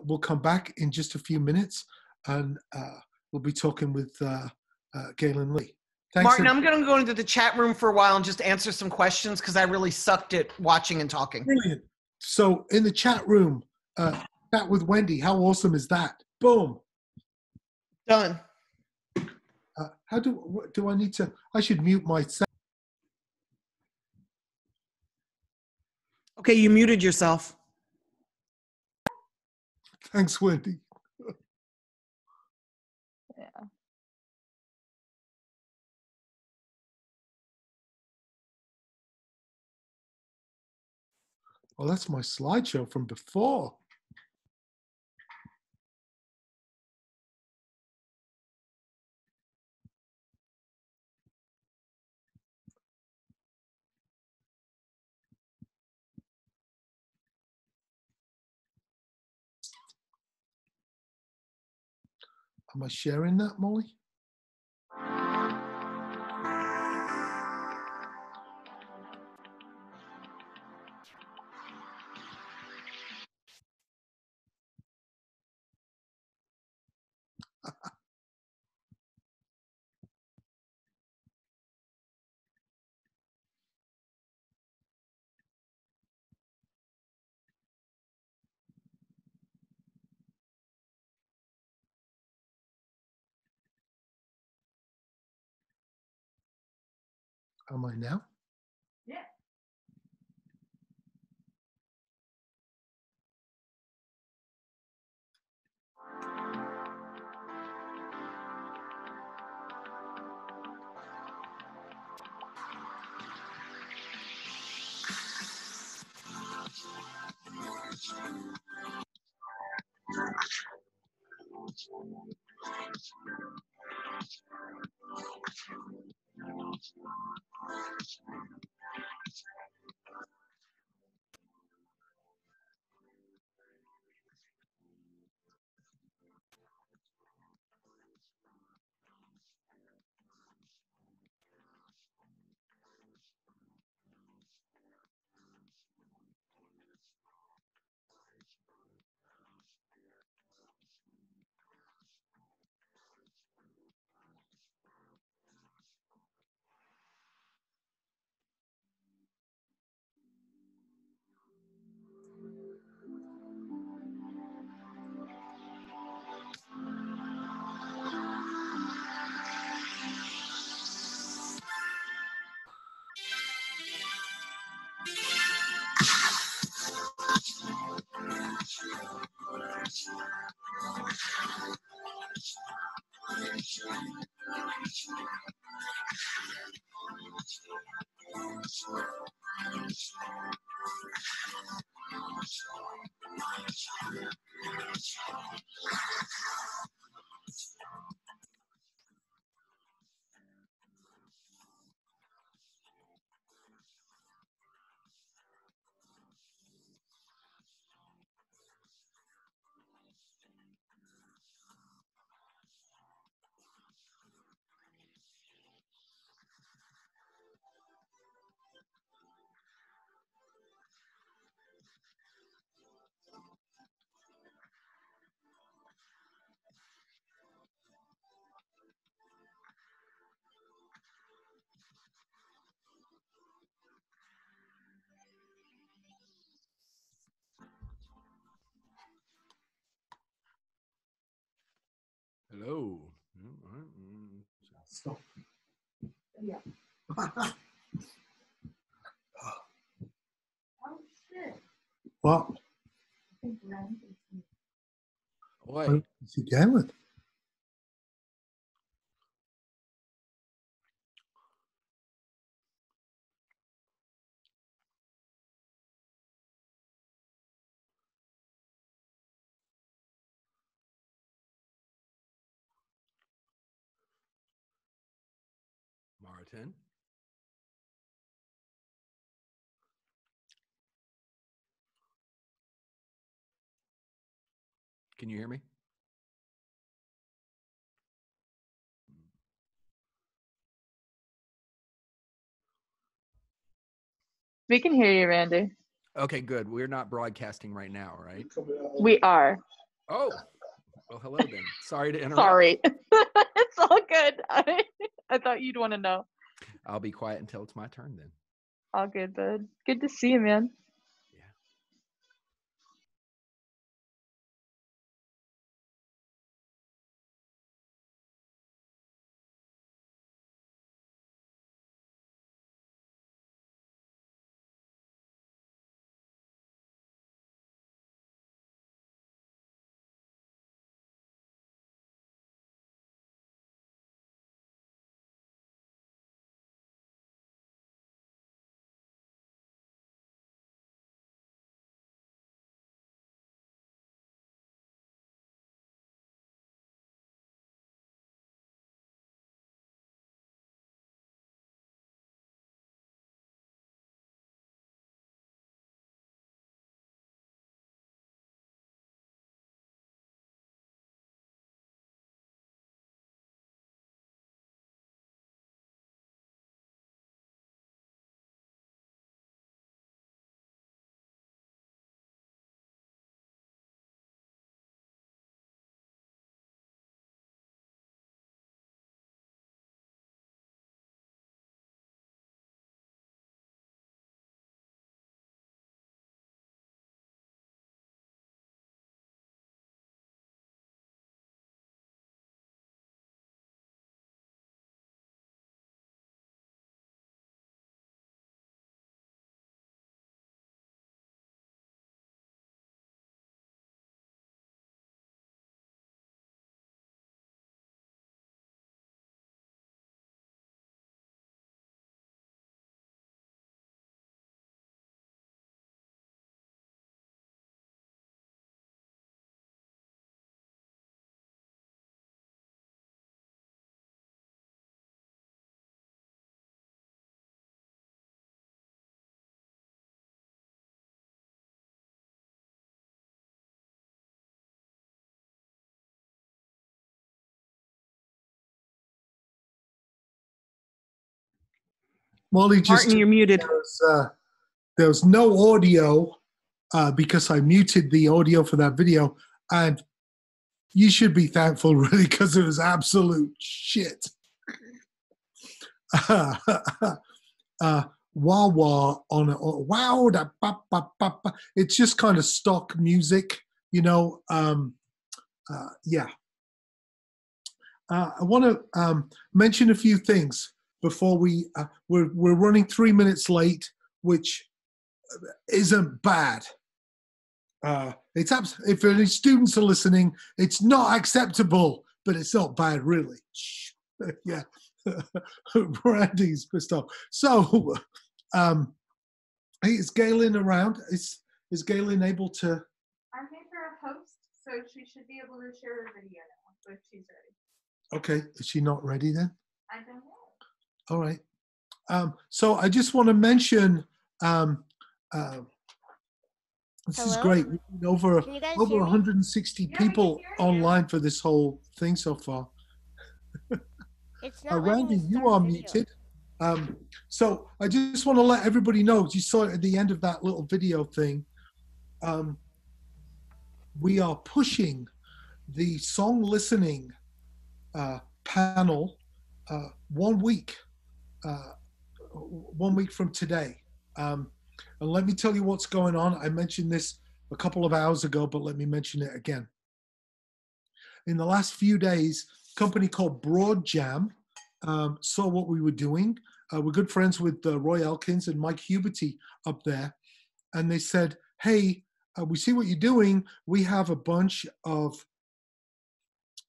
we'll come back in just a few minutes, and we'll be talking with Gaelynn Lee. Thanks, Martin, I'm going to go into the chat room for a while and just answer some questions because I really sucked at watching and talking. Brilliant. So in the chat room, chat with Wendy. How awesome is that? Boom. Done. How do I need to? I should mute myself. Okay, you muted yourself. Thanks, Wendy. Yeah. Well, that's my slideshow from before. Am I sharing that, Molly? Am I now? Yeah. Hello. Stop. Yeah. What? Oh shit. What? I think Ren is me. Oi. Is he Gaelynn? Martin. Can you hear me? We can hear you, Randy. Okay, good. We're not broadcasting right now, right? We are. Oh, well, hello then. Sorry to interrupt. Sorry. It's all good. I thought you'd want to know. I'll be quiet until it's my turn then. All good, bud. Good to see you, man. Yeah. Molly just Martin, you're muted. there was no audio because I muted the audio for that video, and you should be thankful, really, because it was absolute shit. Wah wah on it. Wow, da, ba, ba, ba, ba. It's just kind of stock music, you know. Yeah. I want to mention a few things before we're running 3 minutes late, which isn't bad. If any students are listening, it's not acceptable, but it's not bad, really. Yeah. Randy's pissed off. So, hey, is Gaelynn around? Is Gaelynn able to? I made her a host, so she should be able to share her video now if she's ready. Okay, is she not ready then? I don't know. All right. So I just want to mention this is Hello? great. We've been over Can you guys over hear me? 160 Yeah, we can people hear you. online for this whole thing so far. It's not letting Randy, me you start are video. muted. So I just want to let everybody know, you saw it at the end of that little video thing. We are pushing the song listening panel 1 week, 1 week from today. And let me tell you what's going on. I mentioned this a couple of hours ago, but let me mention it again. In the last few days, a company called Broadjam saw what we were doing. We're good friends with Roy Elkins and Mike Huberty up there. And they said, hey, we see what you're doing. We have a bunch of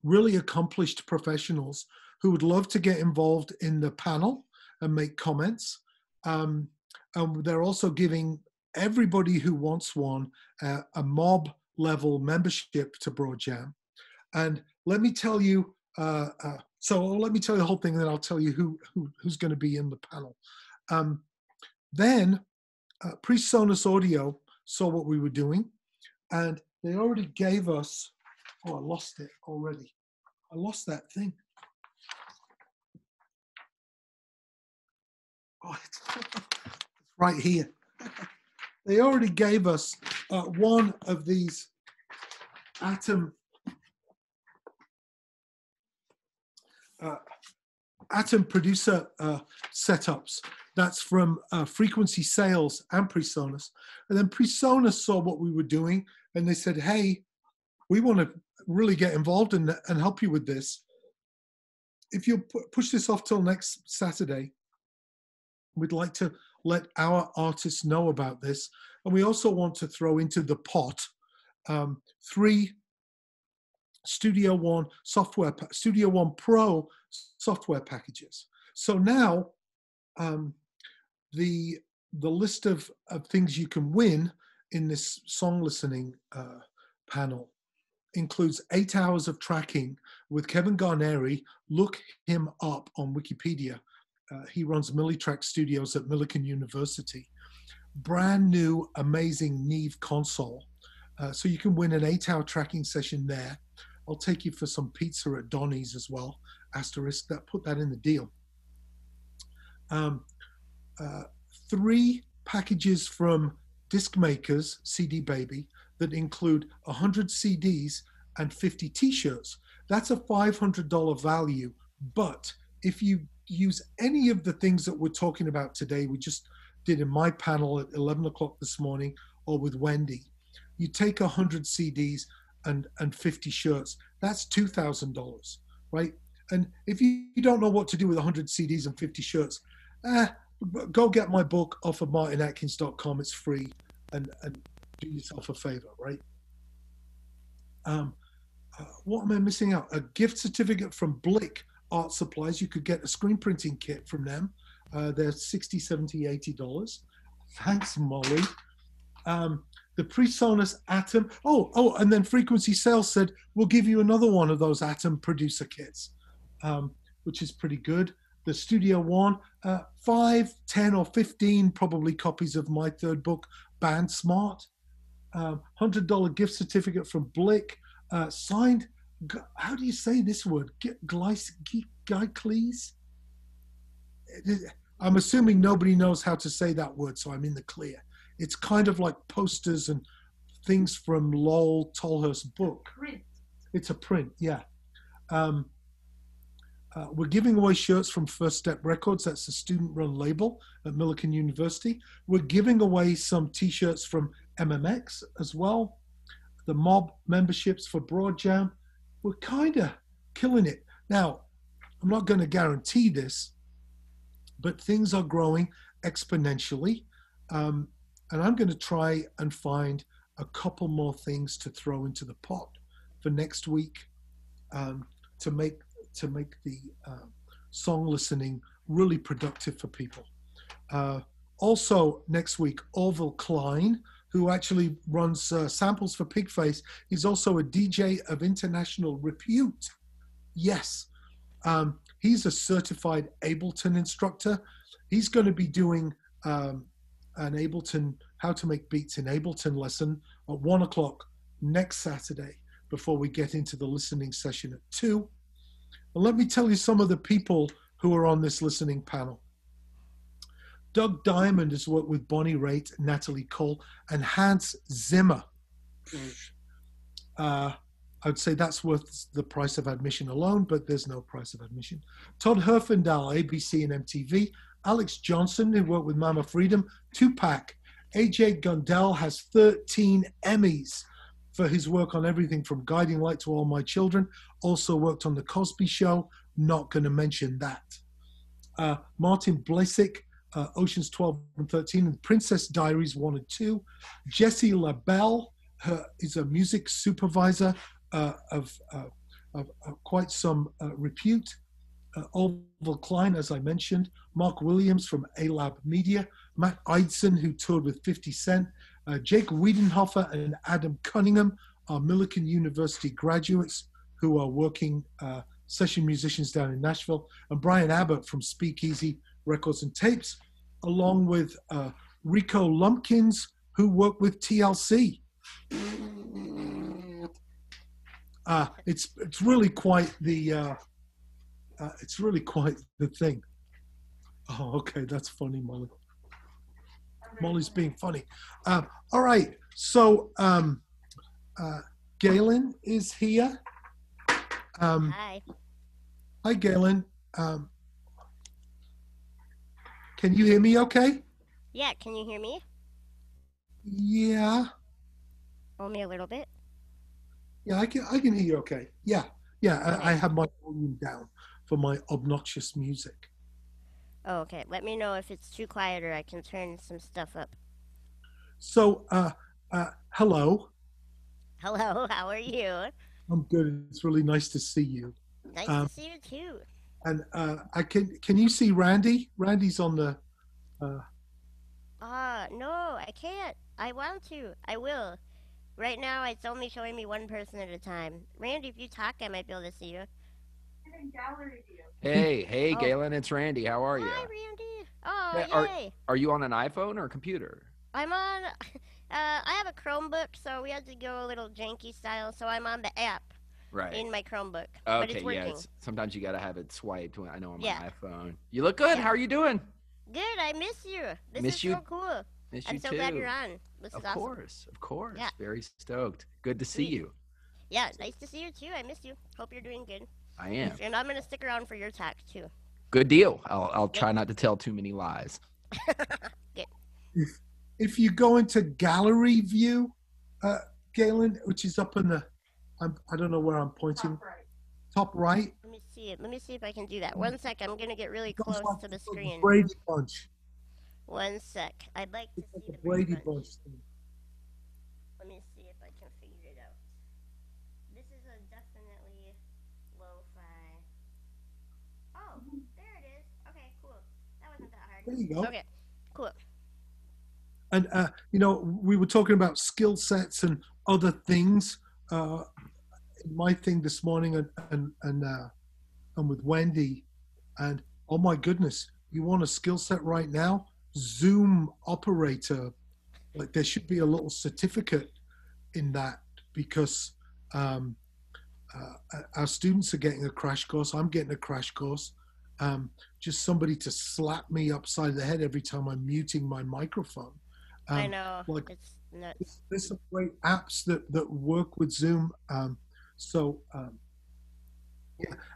really accomplished professionals who would love to get involved in the panel and make comments. And they're also giving everybody who wants one a mob level membership to Broadjam. And let me tell you, let me tell you the whole thing, and then I'll tell you who's going to be in the panel. Then PreSonus Audio saw what we were doing, and they already gave us, oh, I lost it already. I lost that thing. Oh, it's right here. they already gave us one of these Atom producer setups. That's from Frequency Sales and PreSonus. And then PreSonus saw what we were doing and they said, hey, we want to really get involved and help you with this. If you push this off till next Saturday, we'd like to let our artists know about this. And we also want to throw into the pot 3 Studio One Studio One Pro software packages. So now the list of things you can win in this song listening panel includes 8 hours of tracking with Kevin Garneri. Look him up on Wikipedia. He runs Millitrack Studios at Millikan University. Brand new, amazing Neve console. So you can win an 8-hour tracking session there. I'll take you for some pizza at Donny's as well. Asterisk that, put that in the deal. 3 packages from disc makers, CD Baby, that include 100 CDs and 50 t-shirts. That's a $500 value. But if you use any of the things that we're talking about today, we just did in my panel at 11 o'clock this morning, or with Wendy, you take 100 CDs and 50 shirts, that's $2,000, right? And if you don't know what to do with 100 CDs and 50 shirts, go get my book off of martinatkins.com. It's free, and do yourself a favor, right? What am I missing out? A gift certificate from Blick Art Supplies. You could get a screen printing kit from them. They're $60, $70, $80. Thanks, Molly. The PreSonus Atom. And then Frequency Sales said, we'll give you another one of those Atom producer kits, which is pretty good. The Studio One, 5, 10, or 15 probably copies of my 3rd book, Band Smart. $100 gift certificate from Blick, signed, how do you say this word? Glycles? I'm assuming nobody knows how to say that word, so I'm in the clear. It's kind of like posters and things from Lowell Tolhurst's book. Print. It's a print, yeah. We're giving away shirts from First Step Records. That's a student-run label at Millikan University. We're giving away some t-shirts from MMX as well. The Mob memberships for Broad Jam. We're kind of killing it. Now, I'm not going to guarantee this, but things are growing exponentially. And I'm going to try and find a couple more things to throw into the pot for next week to make the song listening really productive for people. Also next week, Orville Klein, who actually runs samples for Pigface, is also a DJ of international repute. Yes, he's a certified Ableton instructor. He's going to be doing an Ableton, how to make beats in Ableton lesson at 1 o'clock next Saturday before we get into the listening session at 2. And let me tell you some of the people who are on this listening panel. Doug Diamond has worked with Bonnie Raitt, Natalie Cole, and Hans Zimmer. I'd say that's worth the price of admission alone, but there's no price of admission. Todd Herfindahl, ABC and MTV. Alex Johnson, who worked with Mama Freedom. Tupac. AJ Gundel has 13 Emmys for his work on everything from Guiding Light to All My Children. Also worked on The Cosby Show. Not going to mention that. Martin Blasick, Oceans 12 and 13, and Princess Diaries 1 and 2. Jessie LaBelle is a music supervisor of quite some repute. Orville Klein, as I mentioned. Mark Williams from A-Lab Media. Matt Eidson, who toured with 50 Cent. Jake Wiedenhofer and Adam Cunningham are Millikan University graduates who are working session musicians down in Nashville. And Brian Abbott from Speakeasy Records and Tapes, along with Rico Lumpkins, who worked with TLC. It's really quite the thing. Oh, okay, that's funny, Molly. Molly's being funny. All right. So Gaelynn is here. Hi. Hi, Gaelynn. Can you hear me okay? Yeah, can you hear me? Yeah. Only a little bit. Yeah, I can hear you okay. Yeah. Yeah, I Okay. have my volume down for my obnoxious music. Oh, okay. Let me know if it's too quiet or I can turn some stuff up. So, hello. Hello, how are you? I'm good. It's really nice to see you. Nice Um, to see you too. and I can you see Randy? Randy's on the. No, I can't. I want to. I will. Right now, it's only showing me one person at a time. Randy, if you talk, I might be able to see you. I'm in gallery view. Hey, Oh. Gaelynn, it's Randy. How are you? Hi, Randy. Oh, Yeah, yay. are you on an iPhone or a computer? I'm on. I have a Chromebook, so we had to go a little janky style. So I'm on the app Right. in my Chromebook, but Okay, it's yeah. working. Sometimes you gotta have it swiped. I know on my Yeah. iPhone. You look good. Yeah. How are you doing? Good. I miss you. This Miss is you. so cool. Miss I'm you so too. glad you're on. This is Of awesome. course, of course. Yeah. Very stoked. Good to see Sweet. you. Yeah, nice to see you too. I miss you. Hope you're doing good. I am. And I'm gonna stick around for your talk too. Good deal. I'll try not to tell too many lies. Good. If you go into gallery view, Gaelynn, which is up in the, I don't know where I'm pointing. Top right. Top right. Let me see it. Let me see if I can do that. One sec. I'm gonna get really It goes close like to the the screen. Brady Bunch. One sec. I'd like to It's like see the the Brady Brady Bunch. Bunch thing. Let me see if I can figure it out. This is a definitely lo-fi. Oh, there it is. Okay, cool. That wasn't that hard. There you go. Okay, cool. And we were talking about skill sets and other things. My thing this morning, and with Wendy, and oh my goodness, you want a skill set right now? Zoom operator. Like there should be a little certificate in that because our students are getting a crash course. I'm getting a crash course. Just somebody to slap me upside the head every time I'm muting my microphone. I know. Like It's nuts. there's some great apps that work with Zoom. Yeah.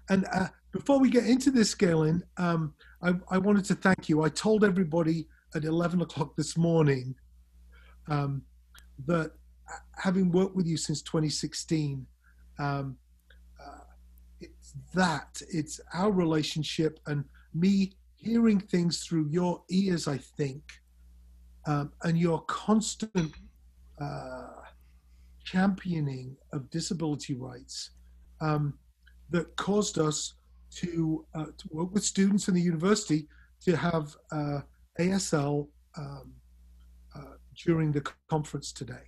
And before we get into this, Gaelynn, I wanted to thank you. I told everybody at 11 o'clock this morning that having worked with you since 2016, it's our relationship and me hearing things through your ears, I think, and your constant championing of disability rights that caused us to work with students in the university to have ASL during the conference today.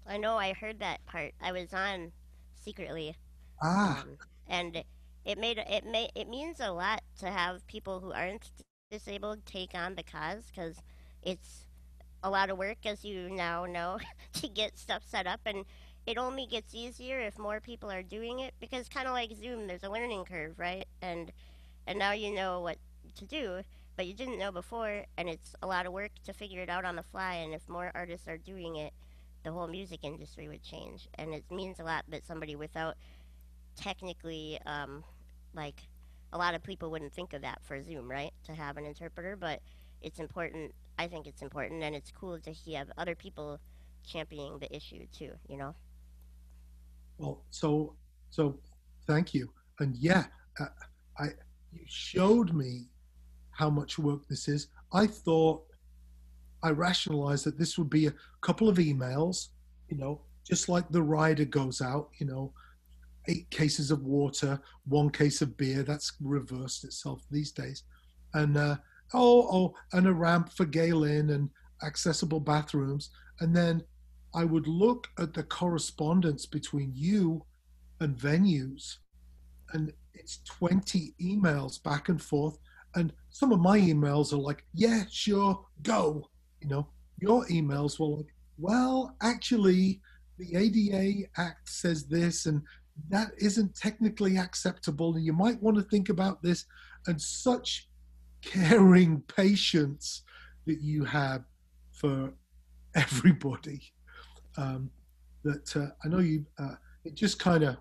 I know. I heard that part. I was on secretly. Ah, And it means a lot to have people who aren't disabled take on the cause because it's a lot of work, as you now know, to get stuff set up, and it only gets easier if more people are doing it because kind of like Zoom, there's a learning curve, right? And now you know what to do, but you didn't know before, and it's a lot of work to figure it out on the fly. And if more artists are doing it, the whole music industry would change, and it means a lot that somebody without technically like a lot of people wouldn't think of that for Zoom, right? To have an interpreter, but it's important. I think it's important, and it's cool to have other people championing the issue too. You know. well, so thank you. And yeah, I you showed me how much work this is. I rationalized that this would be a couple of emails, just like the rider goes out, 8 cases of water, 1 case of beer. That's reversed itself these days. And and a ramp for Gaelynn and accessible bathrooms. And then I would look at the correspondence between you and venues, and it's 20 emails back and forth. And some of my emails are like, yeah, sure, go. Your emails were like, well, actually, the ADA Act says this, and that isn't technically acceptable, and you might want to think about this. And such caring patience that you have. for everybody. That I know you. It just kind of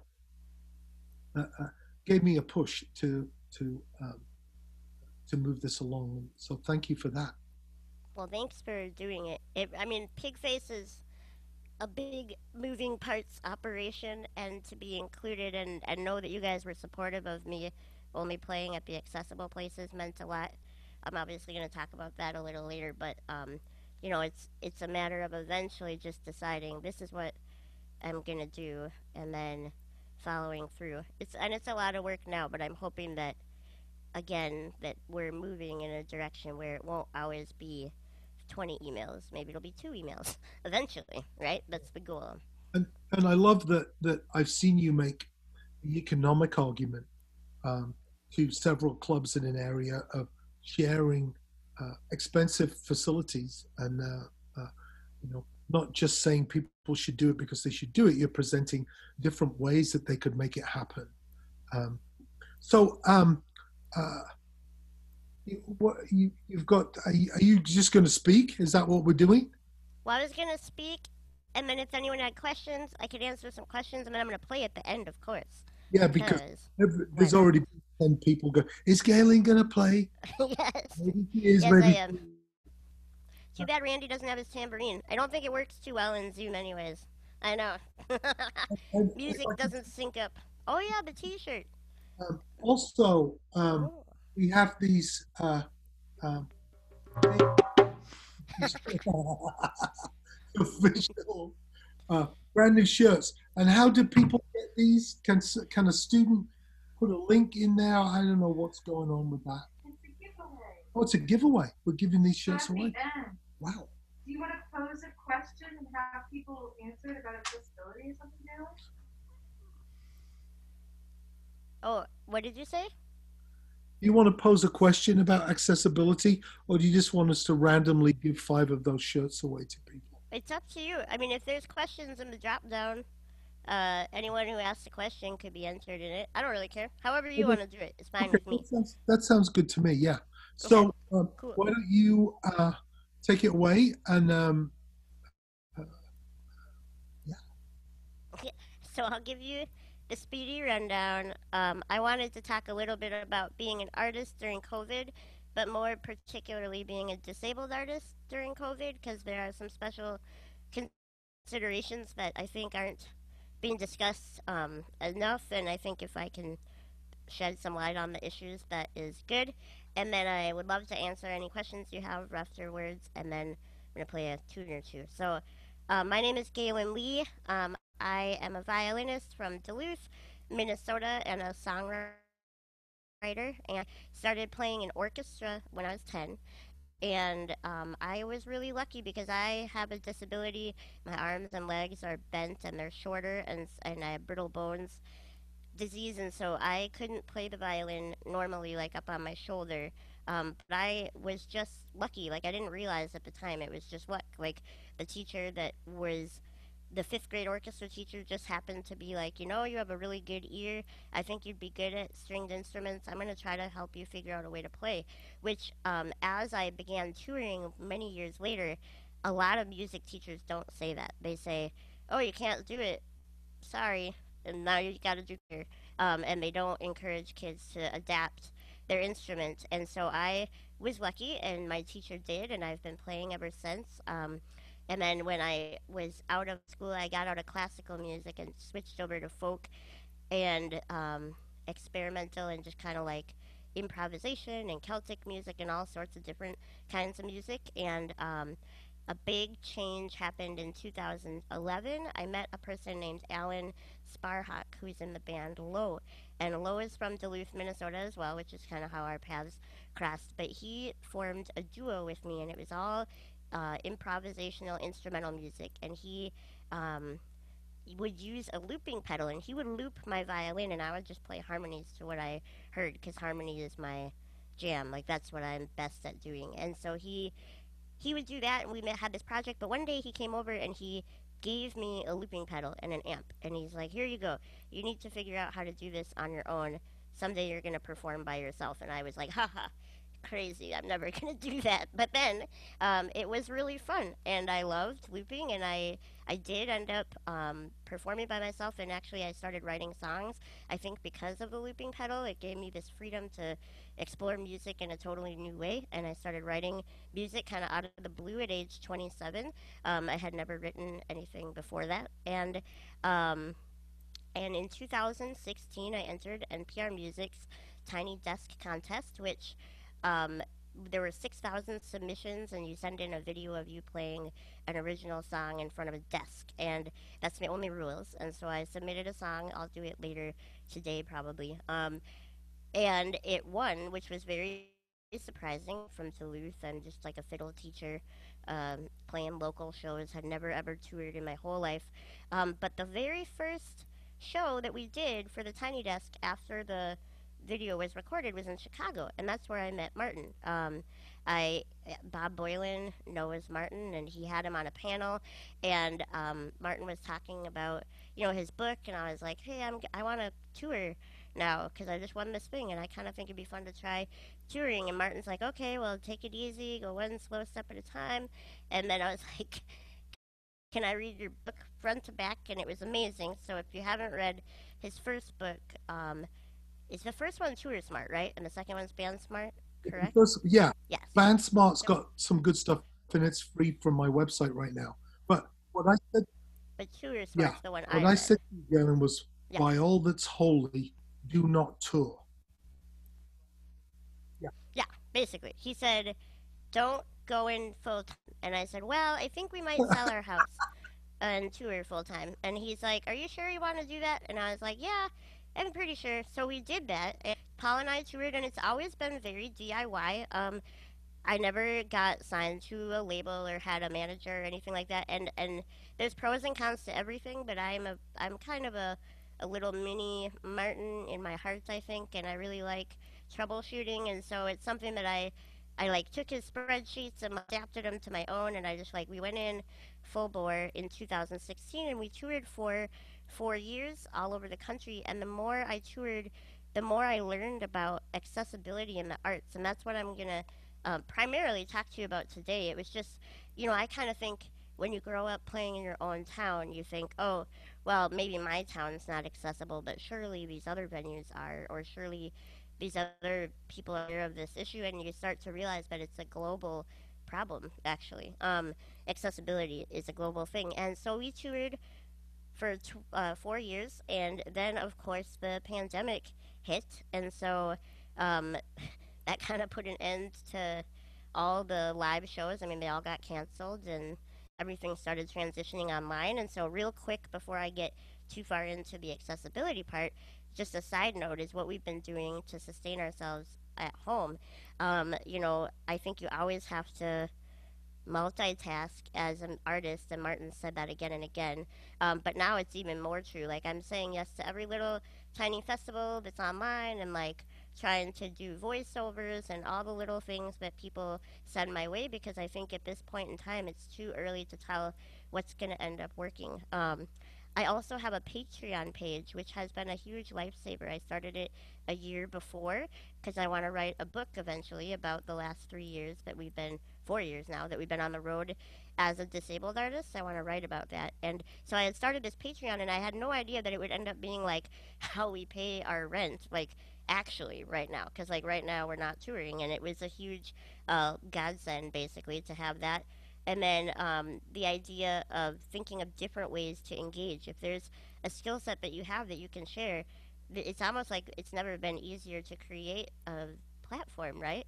gave me a push to move this along. So thank you for that. Well, thanks for doing it. I mean, Pigface is a big moving parts operation, and to be included and know that you guys were supportive of me only playing at the accessible places meant a lot. I'm obviously going to talk about that a little later, but it's a matter of eventually just deciding this is what I'm going to do, and then following through. It's a lot of work now, but I'm hoping that again that we're moving in a direction where it won't always be 20 emails. Maybe it'll be 2 emails eventually, right? That's the goal. And I love that I've seen you make the economic argument um, to several clubs in an area of sharing expensive facilities and not just saying people should do it because they should do it. You're presenting different ways that they could make it happen. Um, so uh, you've got? Are you just going to speak? Is that what we're doing? Well, I was going to speak, and then if anyone had questions, I could answer some questions, and then I'm going to play at the end, of course. Yeah, because there's What? already 10 people go. Is Gaelynn going to play? Yes. Maybe she is. Yes, I Maybe. am. Too bad Randy doesn't have his tambourine. I don't think it works too well in Zoom, anyways. I know. Music doesn't sync up. Oh, yeah, the t shirt. Also, Oh. we have these um, official brand new shirts. And how do people get these? Can a student put a link in there? I don't know what's going on with that. It's a giveaway. Oh, it's a giveaway. We're giving these At shirts the away. end. Wow. Do you want to pose a question and have people answer it about accessibility or something, Gail? Oh, what did you say? Do you want to pose a question about accessibility, or do you just want us to randomly give 5 of those shirts away to people? It's up to you. I mean, if there's questions in the drop down, anyone who asks a question could be entered in it. I don't really care. However you want to do it, it's fine Okay, with me. that sounds good to me. Yeah. So Cool. why don't you take it away and uh, yeah. So I'll give you the speedy rundown. I wanted to talk a little bit about being an artist during COVID, but more particularly being a disabled artist during COVID, because there are some special considerations that I think aren't being discussed enough. And I think if I can shed some light on the issues, that is good. And then I would love to answer any questions you have afterwards, and then I'm going to play a tune or two. So, my name is Gaelynn Lee. I am a violinist from Duluth, Minnesota, and a songwriter. And started playing in orchestra when I was 10. And I was really lucky because I have a disability. My arms and legs are bent and they're shorter, and I have brittle bones disease, and so I couldn't play the violin normally, like up on my shoulder. But I was just lucky. Like I didn't realize at the time it was just luck. Like the teacher that was the fifth grade orchestra teacher just happened to be like, you have a really good ear. I think you'd be good at stringed instruments. I'm going to try to help you figure out a way to play. Which, as I began touring many years later, a lot of music teachers don't say that. They say, oh, you can't do it, sorry, and now you got to do it. And they don't encourage kids to adapt their instruments. And so I was lucky, and my teacher did, and I've been playing ever since. And then when I was out of school, I got out of classical music and switched over to folk and experimental and just kind of like improvisation and Celtic music and all sorts of different kinds of music. And a big change happened in 2011. I met a person named Alan Sparhawk, who's in the band Low. And Low is from Duluth, Minnesota as well, which is kind of how our paths crossed. But he formed a duo with me, and it was all improvisational instrumental music. And um, he would use a looping pedal, and he would loop my violin, and I would just play harmonies to what I heard, because harmony is my jam. Like, that's what I'm best at doing. And so he would do that, and we had this project. But one day he came over and he gave me a looping pedal and an amp, and he's like, here you go, you need to figure out how to do this on your own. Someday you're going to perform by yourself. And I was like, haha, crazy. I'm never gonna do that. But then it was really fun, and I loved looping, and I did end up performing by myself, and actually I started writing songs. I think because of the looping pedal, it gave me this freedom to explore music in a totally new way, and I started writing music kind of out of the blue at age 27. I had never written anything before that, um, and in 2016, I entered NPR Music's Tiny Desk contest, which um, there were 6,000 submissions, and you send in a video of you playing an original song in front of a desk. And that's the only rules. And so I submitted a song. I'll do it later today, probably. And it won, which was very surprising from Duluth. I'm just like a fiddle teacher, playing local shows. Had never ever toured in my whole life. But the very first show that we did for the Tiny Desk after the video was recorded was in Chicago, and that's where I met Martin. Bob Boylan knows Martin, and he had him on a panel, and Martin was talking about his book, and I was like, hey, I want to tour now because I just won this thing and I kind of think it'd be fun to try touring. And Martin's like, okay, well, take it easy, go one slow step at a time. And then I was like, can I read your book front to back? And it was amazing. So if you haven't read his first book, is the first one Tour Smart, right? And the second one's Band Smart, correct? Yeah, Yes. Band Smart's got some good stuff, and it's free from my website right now. But what I said, But Tour Smart's the one I what read. I said to you, Gaelynn, was, Yeah. by all that's holy, do not tour. Yeah, basically. He said, don't go in full time. And I said, well, I think we might sell our house and tour full time. And he's like, are you sure you want to do that? And I was like, yeah, I'm pretty sure. So we did that. And Paul and I toured, and it's always been very DIY. I never got signed to a label or had a manager or anything like that. And there's pros and cons to everything, but I'm kind of a little mini Martin in my heart, I think, and I really like troubleshooting, and so it's something that I like took his spreadsheets and adapted them to my own, and I just we went in full bore in 2016, and we toured for 4 years all over the country. And the more I toured, the more I learned about accessibility in the arts, and that's what I'm gonna primarily talk to you about today. It was just, I kind of think when you grow up playing in your own town, you think, oh, well, maybe my town's not accessible, but surely these other venues are, or surely these other people are aware of this issue, and you start to realize that it's a global problem, actually. Accessibility is a global thing. And so we toured for 4 years, and then, of course, the pandemic hit, and so um, that kind of put an end to all the live shows. I mean, they all got canceled and everything started transitioning online. And so, real quick, before I get too far into the accessibility part, just a side note is what we've been doing to sustain ourselves at home. I think you always have to multitask as an artist, and Martin said that again and again. But now it's even more true. Like, I'm saying yes to every little tiny festival that's online, and trying to do voiceovers and all the little things that people send my way, because I think at this point in time it's too early to tell what's going to end up working. I also have a Patreon page, which has been a huge lifesaver. I started it a year before because I want to write a book eventually about the last 3 years that we've been 4 years now that we've been on the road as a disabled artist. I want to write about that. And so I had started this Patreon, and I had no idea that it would end up being how we pay our rent, actually right now. Because right now we're not touring, and it was a huge godsend basically to have that. And then the idea of thinking of different ways to engage. If there's a skill set that you have that you can share, it's almost like it's never been easier to create a platform, right?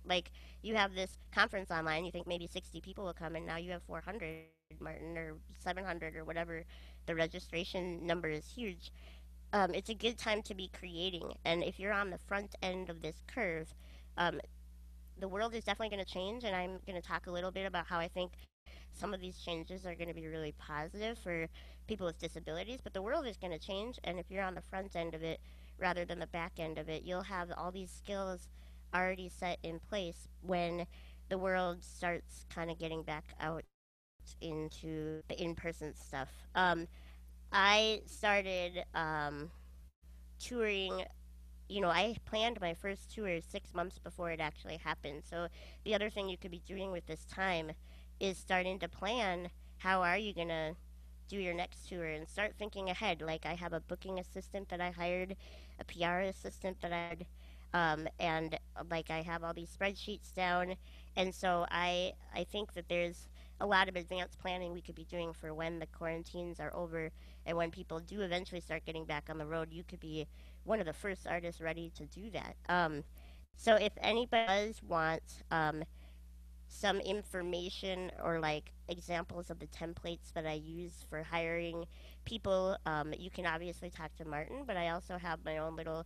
You have this conference online, you think maybe 60 people will come, and now you have 400, Martin, or 700, or whatever. The registration number is huge. It's a good time to be creating, and if you're on the front end of this curve, um, the world is definitely going to change, and I'm going to talk a little bit about how I think some of these changes are going to be really positive for people with disabilities, but the world is going to change, and if you're on the front end of it rather than the back end of it, you'll have all these skills already set in place when the world starts kind of getting back out into the in-person stuff. I started touring I planned my first tour 6 months before it actually happened. So the other thing you could be doing with this time is starting to plan how are you going to do your next tour and start thinking ahead. Like I have a booking assistant that I hired, a PR assistant that I hired, and like I have all these spreadsheets down. And so I think that there's a lot of advanced planning we could be doing for when the quarantines are over and when people do eventually start getting back on the road. You could be one of the first artists ready to do that. So if anybody does want some information or like examples of the templates that I use for hiring people, you can obviously talk to Martin, but I also have my own little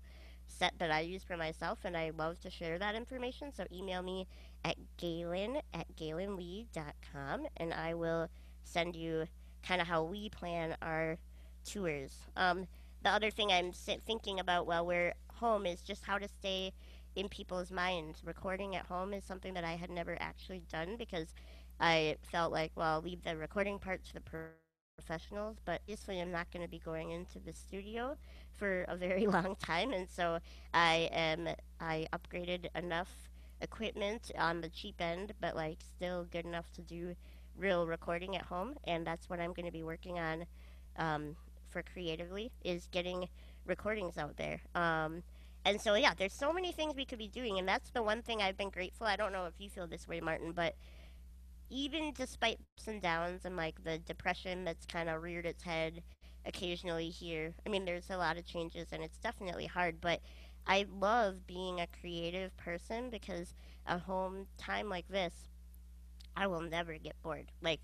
set that I use for myself, and I love to share that information. So email me at gaelynn@gaelynnlee.com, and I will send you kind of how we plan our tours. The other thing I'm thinking about while we're home is just how to stay in people's minds. Recording at home is something that I had never actually done because I felt like, well, I'll leave the recording part to the professionals, but obviously I'm not going to be going into the studio for a very long time, and so I upgraded enough equipment on the cheap end, but like still good enough to do real recording at home, and that's what I'm going to be working on for creatively is getting recordings out there. And so, yeah, there's so many things we could be doing, and that's the one thing I've been grateful. I don't know if you feel this way, Martin, but even despite ups and downs and like the depression that's kind of reared its head occasionally here, I mean, there's a lot of changes, and it's definitely hard, but I love being a creative person because a home time like this, I will never get bored. Like,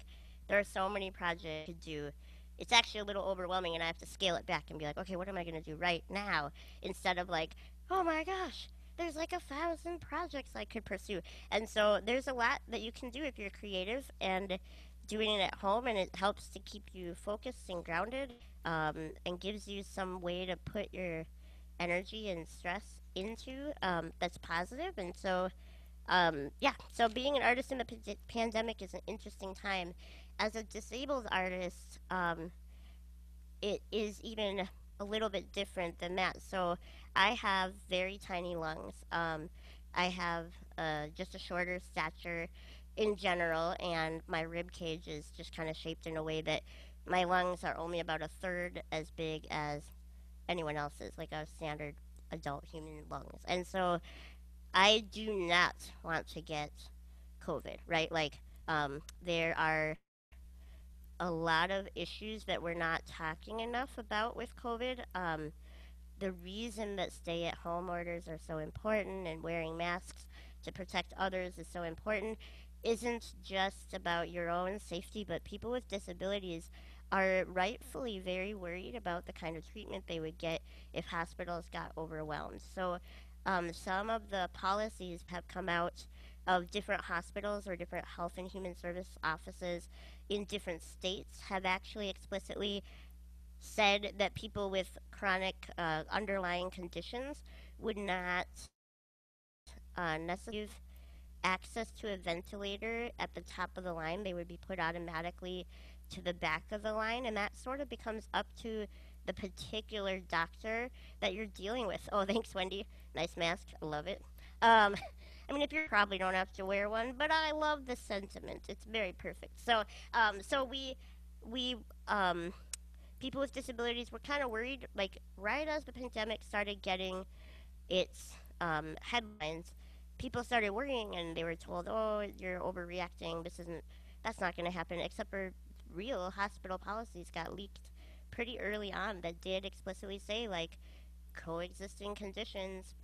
there are so many projects to do. It's actually a little overwhelming, and I have to scale it back and be like, okay, what am I going to do right now? Instead of like, oh my gosh, there's like 1,000 projects I could pursue. And so there's a lot that you can do if you're creative and doing it at home, and it helps to keep you focused and grounded, and gives you some way to put your energy and stress into that's positive. And so yeah, so being an artist in the pandemic is an interesting time. As a disabled artist, it is even a little bit different than that. So I have very tiny lungs. I have just a shorter stature in general, and my rib cage is just kind of shaped in a way that my lungs are only about a third as big as anyone else's, like a standard adult human lungs. And so I do not want to get COVID, right? Like, there are a lot of issues that we're not talking enough about with COVID. The reason that stay at home orders are so important and wearing masks to protect others is so important isn't just about your own safety, but people with disabilities are rightfully very worried about the kind of treatment they would get if hospitals got overwhelmed. So, some of the policies have come out of different hospitals or different health and human service offices in different states have actually explicitly said that people with chronic underlying conditions would not necessarily give access to a ventilator at the top of the line. They would be put automatically to the back of the line, and that sort of becomes up to the particular doctor that you're dealing with. Oh, thanks, Wendy. Nice mask. I love it. I mean, if you probably don't have to wear one, but I love the sentiment. It's very perfect. So, so we, people with disabilities were kind of worried, like right as the pandemic started getting its headlines, people started worrying and they were told, oh, you're overreacting. That's not going to happen, except for real hospital policies got leaked pretty early on that did explicitly say, like, coexisting conditions,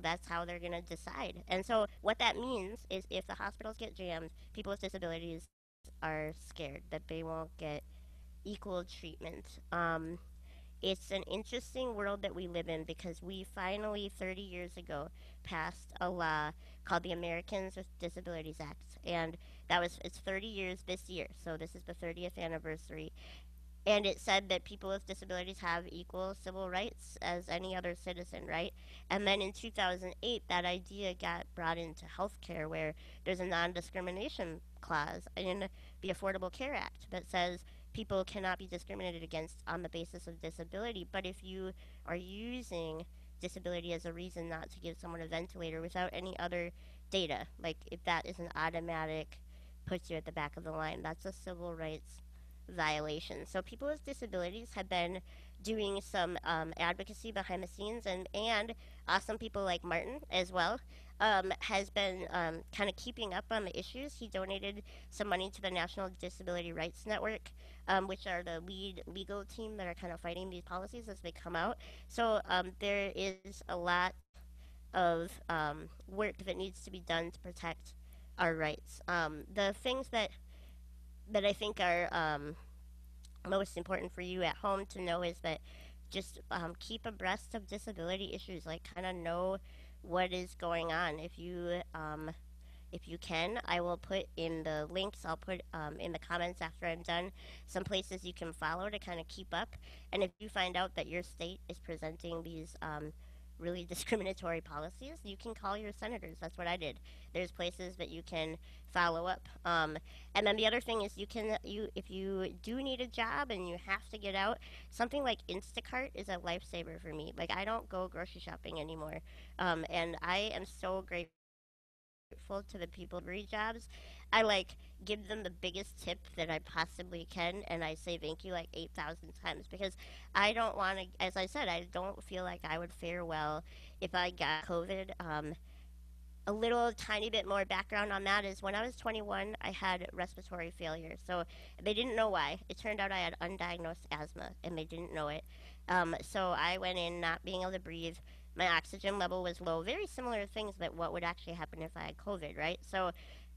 that's how they're going to decide. And so what that means is if the hospitals get jammed, people with disabilities are scared that they won't get equal treatment. It's an interesting world that we live in because we finally, 30 years ago, passed a law called the Americans with Disabilities Act. And it's 30 years this year. So this is the 30th anniversary. And it said that people with disabilities have equal civil rights as any other citizen, right? And then in 2008, that idea got brought into healthcare where there's a non-discrimination clause in the Affordable Care Act that says people cannot be discriminated against on the basis of disability. But if you are using disability as a reason not to give someone a ventilator without any other data. Like, if that is an automatic puts you at the back of the line, that's a civil rights violation. So people with disabilities have been doing some advocacy behind the scenes, and awesome people like Martin as well has been kind of keeping up on the issues. He donated some money to the National Disability Rights Network, which are the lead legal team that are kind of fighting these policies as they come out. So there is a lot of work that needs to be done to protect our rights. The things that I think are most important for you at home to know is that just keep abreast of disability issues. Like, kind of know what is going on. If you can, I will put in the links. I'll put in the comments after I'm done some places you can follow to kind of keep up. And if you find out that your state is presenting these really discriminatory policies, you can call your senators. That's what I did. There's places that you can follow up. And then the other thing is if you do need a job and you have to get out, something like Instacart is a lifesaver for me. Like, I don't go grocery shopping anymore. And I am so grateful to the people delivery jobs. I like give them the biggest tip that I possibly can, and I say thank you like 8,000 times because I don't want to. As I said, I don't feel like I would fare well if I got COVID. A little tiny bit more background on that is when I was 21, I had respiratory failure. So they didn't know why. It turned out I had undiagnosed asthma, and they didn't know it. So I went in not being able to breathe. My oxygen level was low. Very similar things that what would actually happen if I had COVID, right? So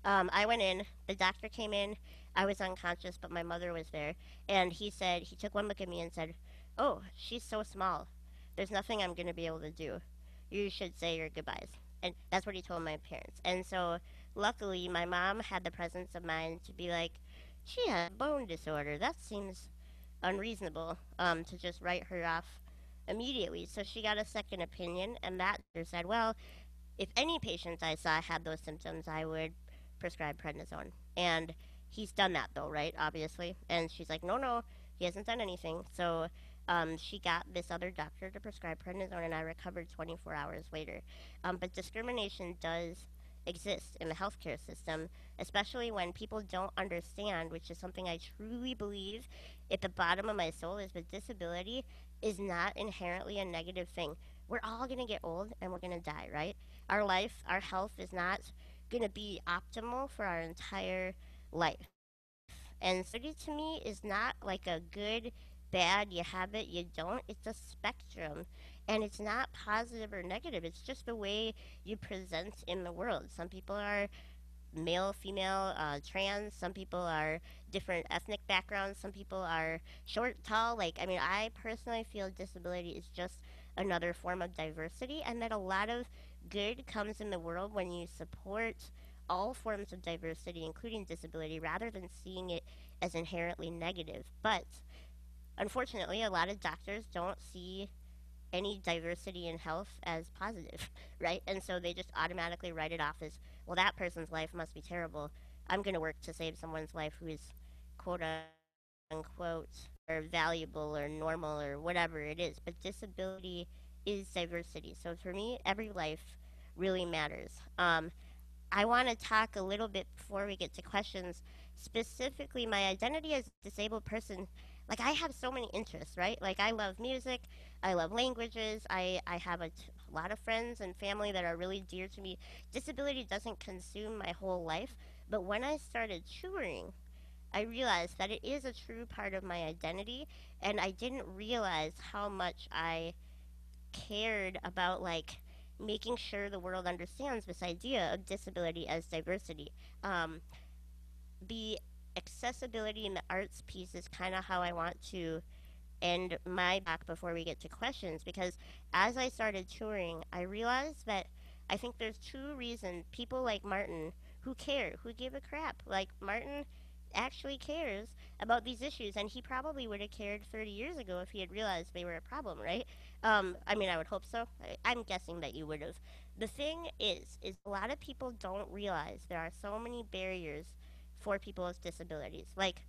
I went in. The doctor came in. I was unconscious, but my mother was there. And he took one look at me and said, "Oh, she's so small. There's nothing I'm going to be able to do. You should say your goodbyes." And that's what he told my parents. And so luckily my mom had the presence of mind to be like, she has a bone disorder. That seems unreasonable to just write her off immediately. So she got a second opinion, and that doctor said, well, if any patients I saw had those symptoms, I would prescribe prednisone. And he's done that though, right? Obviously. And she's like, no, no, he hasn't done anything. So she got this other doctor to prescribe prednisone, and I recovered 24 hours later. But discrimination does exist in the healthcare system, especially when people don't understand, which is something I truly believe at the bottom of my soul is that disability is not inherently a negative thing. We're all going to get old and we're going to die, right? Our life, our health is not going to be optimal for our entire life. And disability to me is not like a good, bad, you have it, you don't. It's a spectrum. And it's not positive or negative. It's just the way you present in the world. Some people are male, female, trans. Some people are different ethnic backgrounds. Some people are short, tall. Like, I mean, I personally feel disability is just another form of diversity, and that a lot of good comes in the world when you support all forms of diversity, including disability, rather than seeing it as inherently negative. But unfortunately, a lot of doctors don't see any diversity in health as positive, right? And so they just automatically write it off as, well, that person's life must be terrible. I'm going to work to save someone's life who is quote unquote or valuable or normal or whatever it is. But disability is diversity. So for me, every life really matters. I want to talk a little bit before we get to questions. Specifically, my identity as a disabled person, like I have so many interests, right? Like I love music, I love languages, I have a lot of friends and family that are really dear to me. Disability doesn't consume my whole life, but when I started touring, I realized that it is a true part of my identity, and I didn't realize how much I cared about like making sure the world understands this idea of disability as diversity. The accessibility in the arts piece is kind of how I want to end my talk before we get to questions, because as I started touring, I realized that I think there's two reasons people like Martin who care, who give a crap. Like Martin actually cares about these issues, and he probably would have cared 30 years ago if he had realized they were a problem, right? I mean, I would hope so. I'm guessing that you would have. The thing is a lot of people don't realize there are so many barriers for people with disabilities. Like,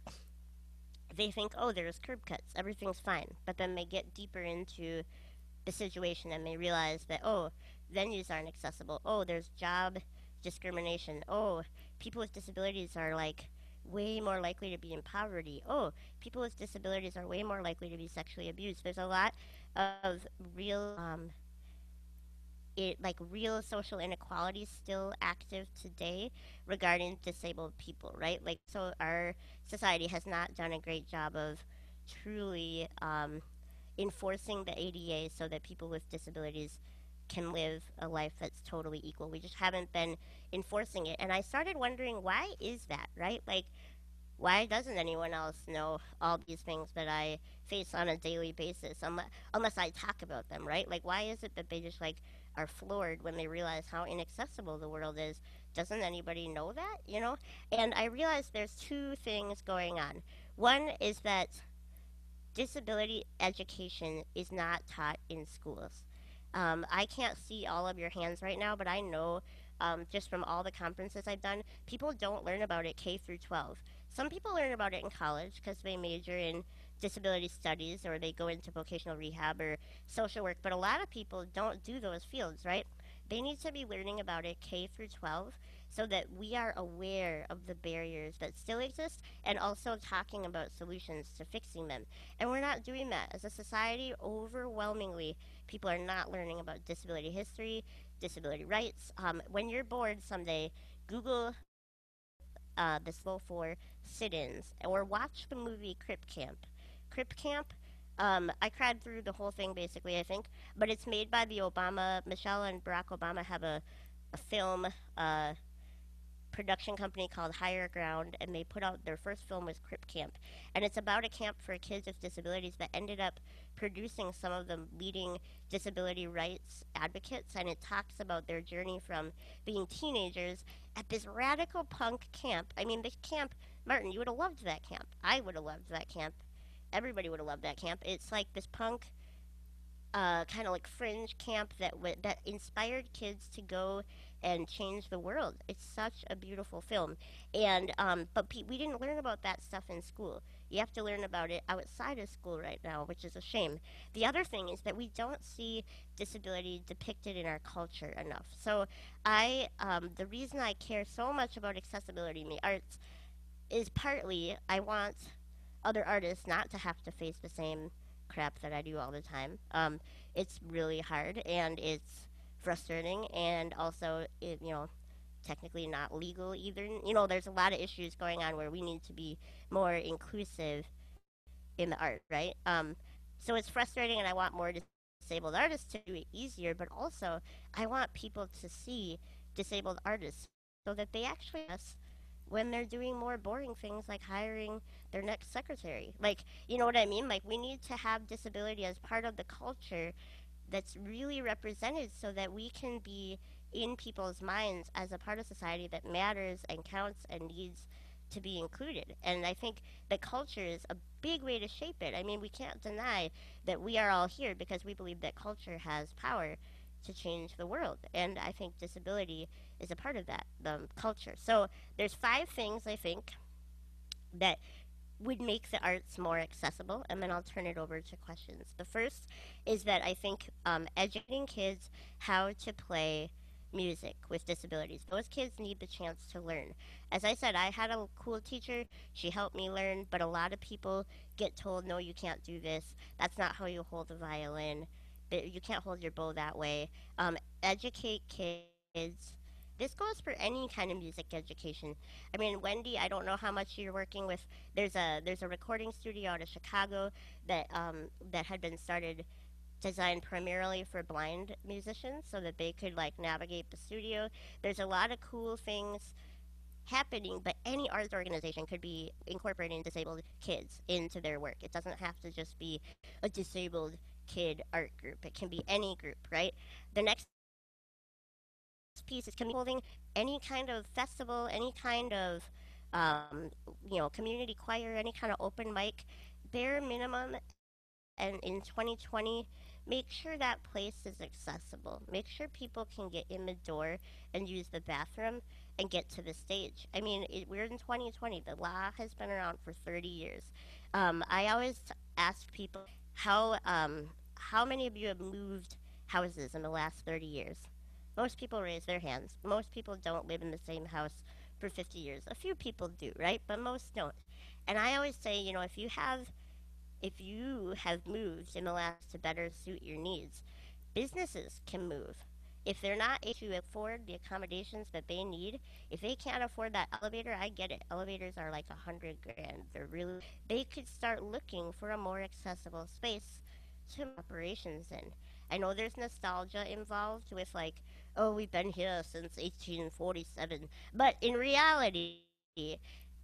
they think, oh, there's curb cuts, everything's fine. But then they get deeper into the situation and they realize that, oh, venues aren't accessible. Oh, there's job discrimination. Oh, people with disabilities are like way more likely to be in poverty. Oh, people with disabilities are way more likely to be sexually abused. There's a lot of real real social inequality still active today regarding disabled people, right? Like, so our society has not done a great job of truly enforcing the ADA so that people with disabilities can live a life that's totally equal. We just haven't been enforcing it. And I started wondering, why is that, right? Like, why doesn't anyone else know all these things that I face on a daily basis, unless I talk about them, right? Like, why is it that they just like are floored when they realize how inaccessible the world is? Doesn't anybody know that, you know? And I realized there's two things going on. One is that disability education is not taught in schools. I can't see all of your hands right now, but I know just from all the conferences I've done, people don't learn about it K through 12. Some people learn about it in college because they major in disability studies or they go into vocational rehab or social work, but a lot of people don't do those fields, right? They need to be learning about it K through 12 so that we are aware of the barriers that still exist and also talking about solutions to fixing them. And we're not doing that. As a society, overwhelmingly, people are not learning about disability history, disability rights. When you're bored someday, Google the symbol for sit-ins or watch the movie Crip Camp. Crip Camp, I cried through the whole thing basically, I think, but it's made by the Michelle and Barack Obama have a film production company called Higher Ground, and they put out their first film was Crip Camp, and it's about a camp for kids with disabilities that ended up producing some of the leading disability rights advocates, and it talks about their journey from being teenagers at this radical punk camp. I mean, this camp, Martin, you would have loved that camp. I would have loved that camp. Everybody would have loved that camp. It's like this punk kind of like fringe camp that inspired kids to go and change the world. It's such a beautiful film, and we didn't learn about that stuff in school. You have to learn about it outside of school right now, which is a shame. The other thing is that we don't see disability depicted in our culture enough. So the reason I care so much about accessibility in the arts is partly I want other artists not to have to face the same crap that I do all the time. It's really hard and it's frustrating, and also, technically not legal either. You know, there's a lot of issues going on where we need to be more inclusive in the art, right? So it's frustrating, and I want more disabled artists to do it easier, but also I want people to see disabled artists so that they actually us when they're doing more boring things like hiring their next secretary. Like, you know what I mean? Like, we need to have disability as part of the culture that's really represented so that we can be in people's minds as a part of society that matters and counts and needs to be included. And I think the culture is a big way to shape it. I mean, we can't deny that we are all here because we believe that culture has power to change the world. And I think disability is a part of that, the culture. So there's 5 things I think that would make the arts more accessible, and then I'll turn it over to questions. The first is that I think educating kids how to play music with disabilities. Those kids need the chance to learn. As I said, I had a cool teacher. She helped me learn, but a lot of people get told, no, you can't do this. That's not how you hold a violin. You can't hold your bow that way. Educate kids. This goes for any kind of music education. I mean, Wendy, I don't know how much you're working with. There's a recording studio out of Chicago that had been started, designed primarily for blind musicians so that they could like navigate the studio. There's a lot of cool things happening, but any arts organization could be incorporating disabled kids into their work. It doesn't have to just be a disabled kid art group. It can be any group, right? The next piece is holding any kind of festival, any kind of community choir, any kind of open mic, bare minimum. And in 2020, make sure that place is accessible. Make sure people can get in the door and use the bathroom and get to the stage. I mean, we're in 2020. The law has been around for 30 years. I always ask people how how many of you have moved houses in the last 30 years? Most people raise their hands. Most people don't live in the same house for 50 years. A few people do, right? But most don't. And I always say, you know, if you have moved in the last to better suit your needs, businesses can move. If they're not able to afford the accommodations that they need, if they can't afford that elevator, I get it. Elevators are like 100 grand. They could start looking for a more accessible space to operations in. I know there's nostalgia involved with like, oh, we've been here since 1847, but in reality,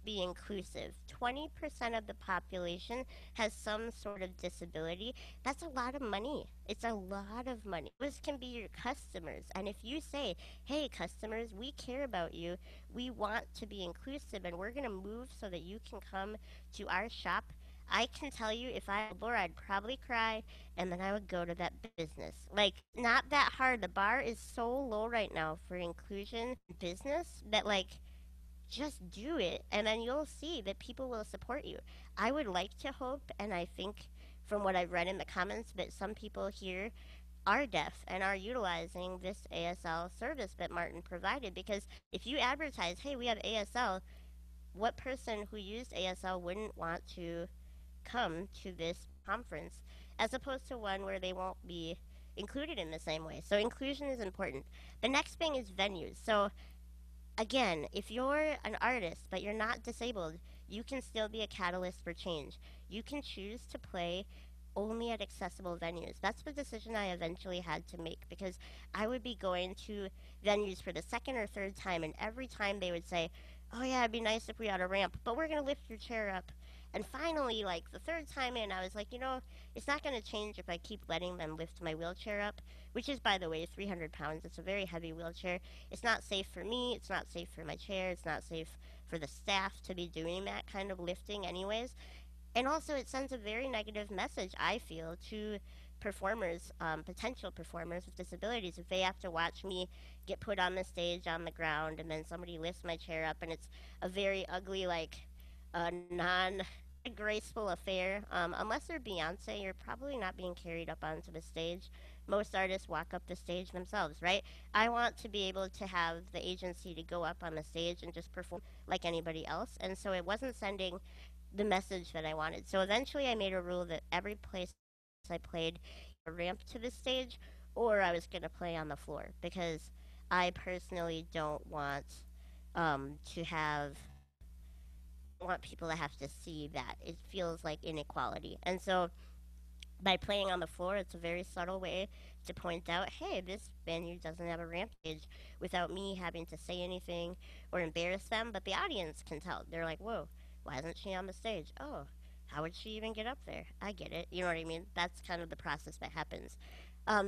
be inclusive. 20% of the population has some sort of disability. That's a lot of money. It's a lot of money. Those can be your customers. And if you say, hey, customers, we care about you, we want to be inclusive, and we're going to move so that you can come to our shop, I can tell you if I were Laura, I'd probably cry and then I would go to that business. Like, not that hard. The bar is so low right now for inclusion in business that, like, just do it and then you'll see that people will support you. I would like to hope, and I think from what I've read in the comments, that some people here are deaf and are utilizing this ASL service that Martin provided, because if you advertise, hey, we have ASL, what person who used ASL wouldn't want to come to this conference as opposed to one where they won't be included in the same way? So inclusion is important. The next thing is venues. So again, if you're an artist but you're not disabled, you can still be a catalyst for change. You can choose to play only at accessible venues. That's the decision I eventually had to make, because I would be going to venues for the second or third time, and every time they would say, oh yeah, it'd be nice if we had a ramp, but we're going to lift your chair up. And finally, like the third time in, I was like, you know, it's not going to change if I keep letting them lift my wheelchair up, which is, by the way, 300 pounds. It's a very heavy wheelchair. It's not safe for me. It's not safe for my chair. It's not safe for the staff to be doing that kind of lifting anyways. And also, it sends a very negative message, I feel, to performers, potential performers with disabilities, if they have to watch me get put on the stage on the ground and then somebody lifts my chair up and it's a very ugly, like, non graceful affair. Unless they're Beyonce, you're probably not being carried up onto the stage. Most artists walk up the stage themselves, right? I want to be able to have the agency to go up on the stage and just perform like anybody else. And so it wasn't sending the message that I wanted. So eventually I made a rule that every place I played, a ramp to the stage, or I was going to play on the floor, because I personally don't want to have want people to have to see that. It feels like inequality. And so by playing on the floor, it's a very subtle way to point out, hey, this venue doesn't have a ramp stage, without me having to say anything or embarrass them. But the audience can tell. They're like, whoa, why isn't she on the stage? Oh, how would she even get up there? I get it. You know what I mean? That's kind of the process that happens.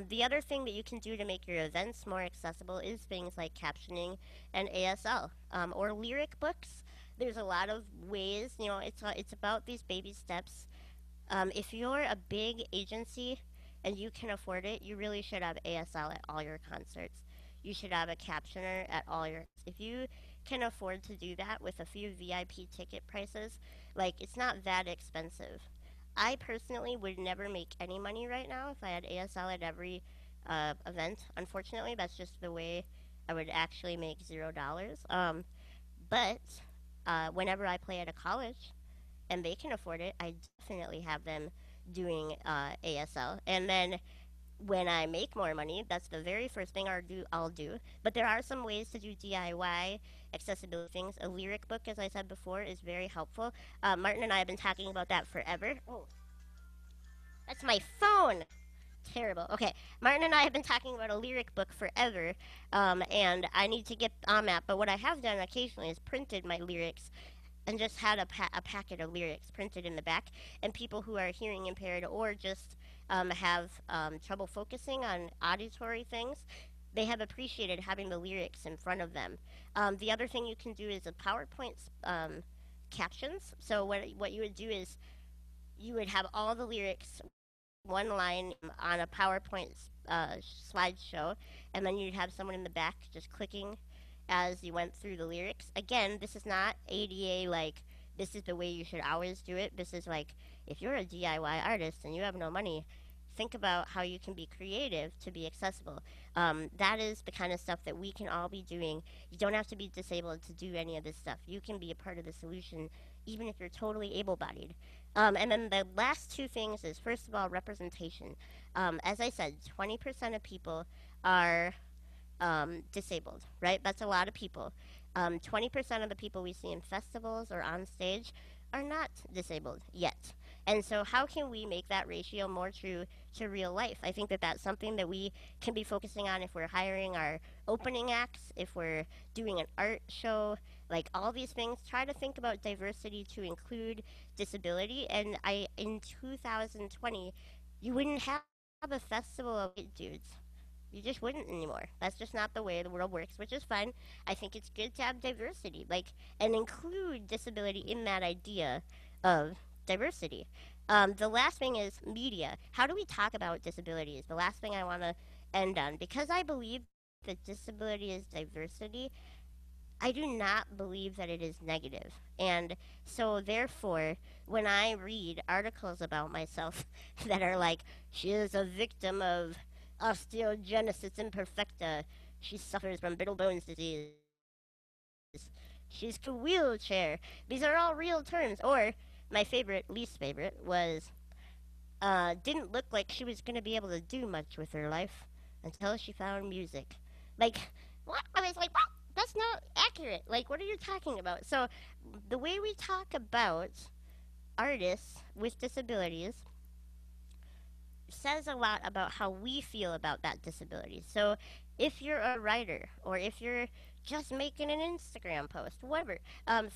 The other thing that you can do to make your events more accessible is things like captioning and ASL, or lyric books. There's a lot of ways, you know, it's about these baby steps. If you're a big agency and you can afford it, you really should have ASL at all your concerts. You should have a captioner at all your. If you can afford to do that with a few VIP ticket prices, like, it's not that expensive. I personally would never make any money right now if I had ASL at every event. Unfortunately, that's just the way I would actually make $0. But whenever I play at a college and they can afford it, I definitely have them doing ASL. And then when I make more money, that's the very first thing I'll do. But there are some ways to do DIY accessibility things. A lyric book, as I said before, is very helpful. Martin and I have been talking about that forever. Oh, that's my phone. Terrible. Okay, Martin and I have been talking about a lyric book forever, and I need to get on that. But what I have done occasionally is printed my lyrics and just had a packet of lyrics printed in the back, and people who are hearing impaired or just have trouble focusing on auditory things, they have appreciated having the lyrics in front of them. The other thing you can do is a PowerPoint captions. So what you would do is you would have all the lyrics one line on a PowerPoint slideshow, and then you'd have someone in the back just clicking as you went through the lyrics. Again, this is not ADA, like, this is the way you should always do it. This is like, if you're a DIY artist and you have no money, think about how you can be creative to be accessible. That is the kind of stuff that we can all be doing. You don't have to be disabled to do any of this stuff. You can be a part of the solution, even if you're totally able-bodied. And then the last two things is, first of all, representation. As I said, 20% of people are disabled, right? That's a lot of people. 20% of the people we see in festivals or on stage are not disabled yet. And so, how can we make that ratio more true to real life? I think that that's something that we can be focusing on if we're hiring our opening acts, if we're doing an art show, like all these things. Try to think about diversity to include disability. And in 2020, you wouldn't have a festival of white dudes. You just wouldn't anymore. That's just not the way the world works, which is fine. I think it's good to have diversity, like, and include disability in that idea of diversity. The last thing is media. How do we talk about disabilities? The last thing I want to end on, because I believe that disability is diversity, I do not believe that it is negative. And so, therefore, when I read articles about myself that are like, she is a victim of osteogenesis imperfecta, she suffers from brittle bones disease, she's in a wheelchair, these are all real terms. Or, my favorite, least favorite, was didn't look like she was going to be able to do much with her life until she found music. Like, what? I was like, what? That's not accurate. Like, what are you talking about? So, the way we talk about artists with disabilities says a lot about how we feel about that disability. So, if you're a writer or if you're just making an Instagram post, whatever,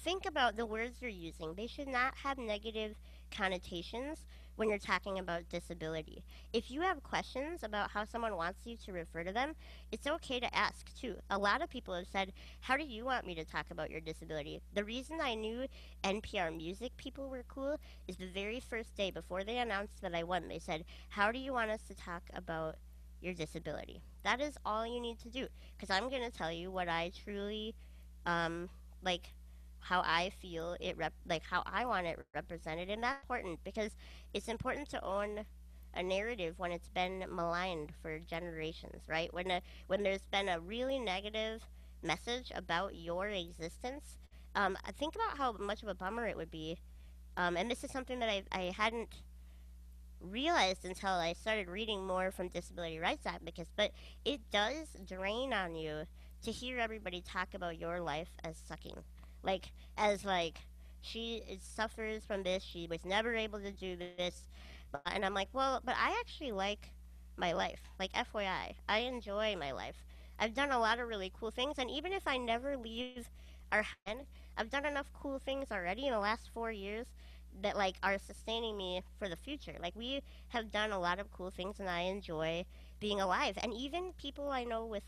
think about the words you're using. They should not have negative connotations when you're talking about disability. If you have questions about how someone wants you to refer to them, it's okay to ask too. A lot of people have said, how do you want me to talk about your disability? The reason I knew NPR Music people were cool is the very first day before they announced that I won, they said, how do you want us to talk about your disability? That is all you need to do, because I'm going to tell you what I truly like, how I feel it like how I want it represented. And that's important, because it's important to own a narrative when it's been maligned for generations, right? When there's been a really negative message about your existence, think about how much of a bummer it would be. And this is something that I hadn't realized until I started reading more from disability rights advocates, but it does drain on you to hear everybody talk about your life as sucking. Like, as like, suffers from this, she was never able to do this. And I'm like, well, but I actually like my life. Like, FYI, I enjoy my life. I've done a lot of really cool things, and even if I never leave our hen, I've done enough cool things already in the last 4 years that like are sustaining me for the future. Like, we have done a lot of cool things, and I enjoy being alive. And even people I know with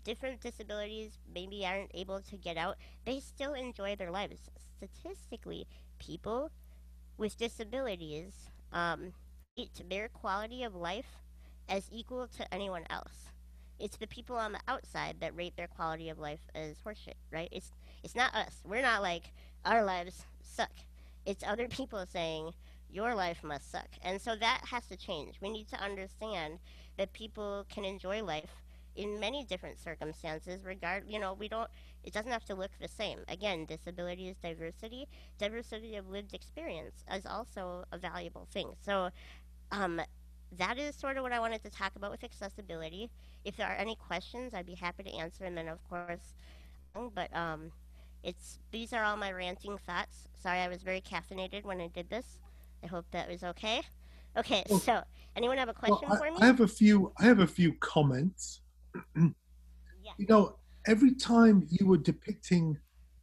different disabilities maybe aren't able to get out, they still enjoy their lives. Statistically, people with disabilities rate their quality of life as equal to anyone else. It's the people on the outside that rate their quality of life as horseshit, right? It's not us. We're not like, our lives suck. It's other people saying your life must suck. And so that has to change. We need to understand that people can enjoy life in many different circumstances. We don't, it doesn't have to look the same. Again, disability is diversity. Diversity of lived experience is also a valuable thing. So that is sort of what I wanted to talk about with accessibility. If there are any questions, I'd be happy to answer. And then, of course, but these are all my ranting thoughts. Sorry, I was very caffeinated when I did this. I hope that was okay. Okay, Well, so anyone have a question for me? I have a few comments. Yeah. You know, every time you were depicting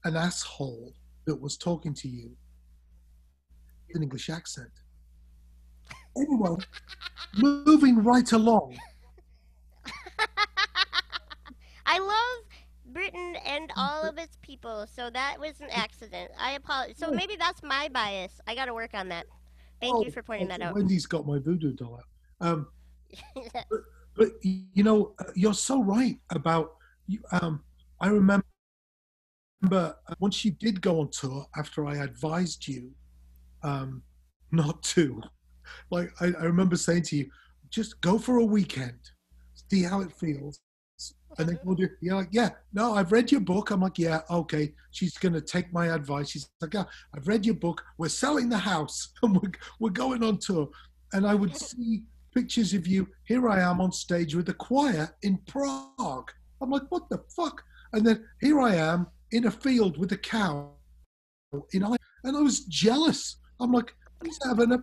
an asshole that was talking to you, with an English accent. Anyway, moving right along. I love Britain and all of its people, so that was an accident. I apologize. So maybe that's my bias. I got to work on that. Thank you for pointing that out. Wendy's got my voodoo doll out. But you know, you're so right about. I remember once you did go on tour after I advised you not to. Like I remember saying to you, just go for a weekend, see how it feels. And then you're like, yeah, no, I've read your book. I'm like, yeah, okay. She's going to take my advice. She's like, yeah, I've read your book. We're selling the house and we're going on tour. And I would see pictures of you. Here I am on stage with the choir in Prague. I'm like, what the fuck? And then here I am in a field with a cow in Ireland. And I was jealous. I'm like,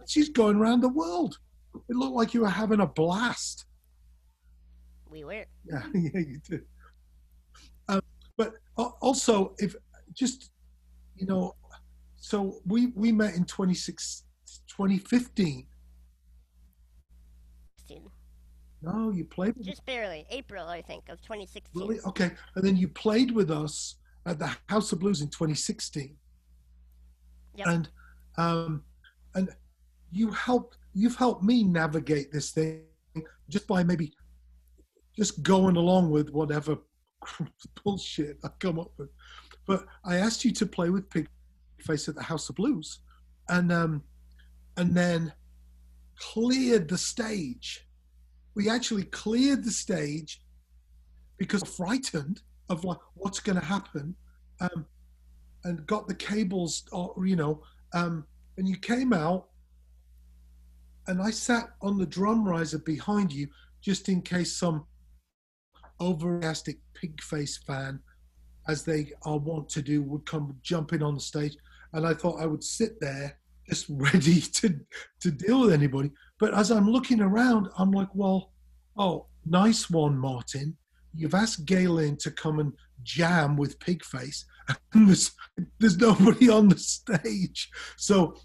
she's going around the world. It looked like you were having a blast. We were. Yeah, yeah, you did. But also, if just, so we met in 2015. 16. No, you played with Just barely. April, I think, of 2016. Really? Okay. And then you played with us at the House of Blues in 2016. Yep. And you've helped me navigate this thing just by maybe just going along with whatever bullshit I come up with. But I asked you to play with Pigface at the House of Blues, and then cleared the stage. We actually cleared the stage because we're frightened of like what's going to happen, and got the cables, and you came out, and I sat on the drum riser behind you just in case some overreactive Pigface fan, as they are wont to do, would come jumping on the stage, and I thought I would sit there just ready to deal with anybody. But as I'm looking around, I'm like, well, oh, nice one, Martin. You've asked Gaelynn to come and jam with Pigface, and there's nobody on the stage. So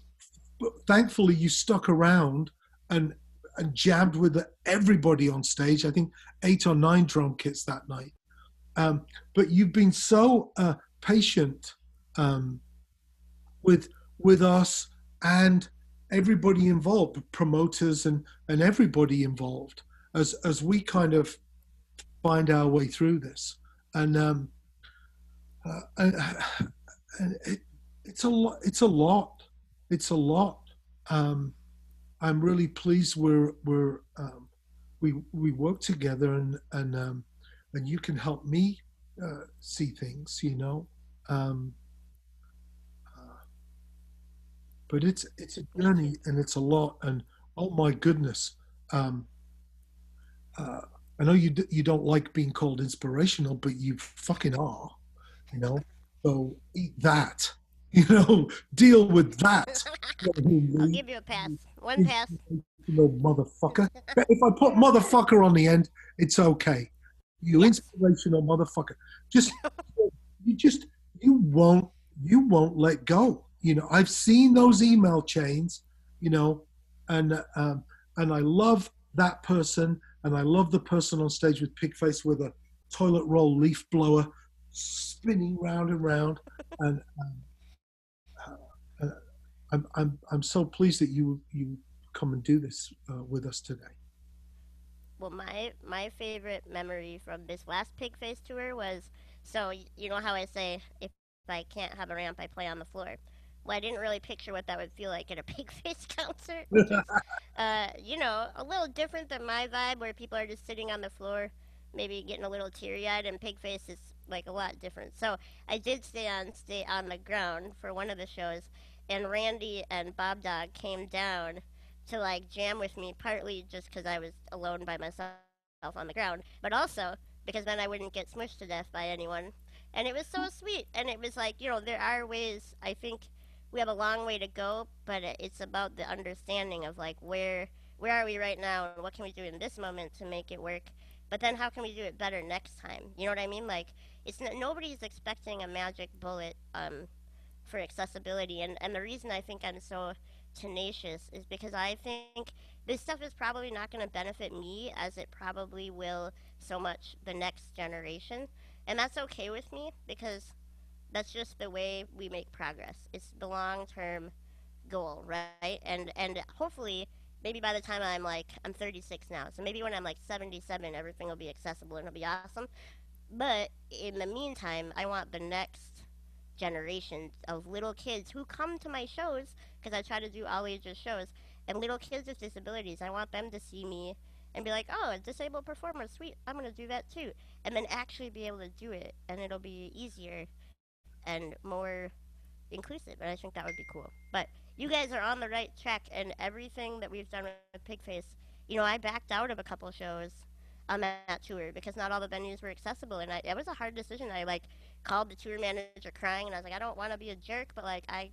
thankfully you stuck around and jammed with everybody on stage. I think 8 or 9 drum kits that night. But you've been so patient with us and everybody involved, promoters and everybody involved, as we kind of find our way through this. And it's a lot. It's a lot. I'm really pleased we work together, and you can help me see things, but it's a journey, and it's a lot, and oh my goodness, I know you don't like being called inspirational, but you fucking are, so eat that, deal with that. I'll give you a pass. One pass. Motherfucker. If I put motherfucker on the end, it's okay. You inspirational motherfucker. You won't let go. I've seen those email chains, and I love that person, and I love the person on stage with Pigface with a toilet roll leaf blower spinning round and round, and I'm so pleased that you come and do this with us today. Well, my favorite memory from this last Pigface tour was, so you know how I say if I can't have a ramp, I play on the floor. Well, I didn't really picture what that would feel like at a Pigface concert, which is, a little different than my vibe, where people are just sitting on the floor, maybe getting a little teary-eyed, and Pigface is like a lot different. So I did stay on the ground for one of the shows, and Randy and Bob Dog came down to like jam with me, partly just because I was alone by myself on the ground, but also because then I wouldn't get smushed to death by anyone. And it was so sweet. And it was like, there are ways. I think we have a long way to go, but it's about the understanding of like where are we right now, and what can we do in this moment to make it work. But then how can we do it better next time? You know what I mean? Like nobody's expecting a magic bullet for accessibility, and the reason I think I'm so tenacious is because I think this stuff is probably not going to benefit me as it probably will so much the next generation, and that's okay with me because that's just the way we make progress. It's the long-term goal, right? And hopefully maybe by the time I'm 36 now, so maybe when I'm like 77 everything will be accessible and it'll be awesome. But in the meantime, I want the next generation of little kids who come to my shows, because I try to do all ages shows, and little kids with disabilities, I want them to see me and be like, oh, a disabled performer, sweet, I'm gonna do that too, and then actually be able to do it, and it'll be easier and more inclusive, and I think that would be cool. But you guys are on the right track, and everything that we've done with Pigface, I backed out of a couple shows on that tour because not all the venues were accessible, and it was a hard decision. I like called the tour manager crying, and I was like, I don't want to be a jerk, but like I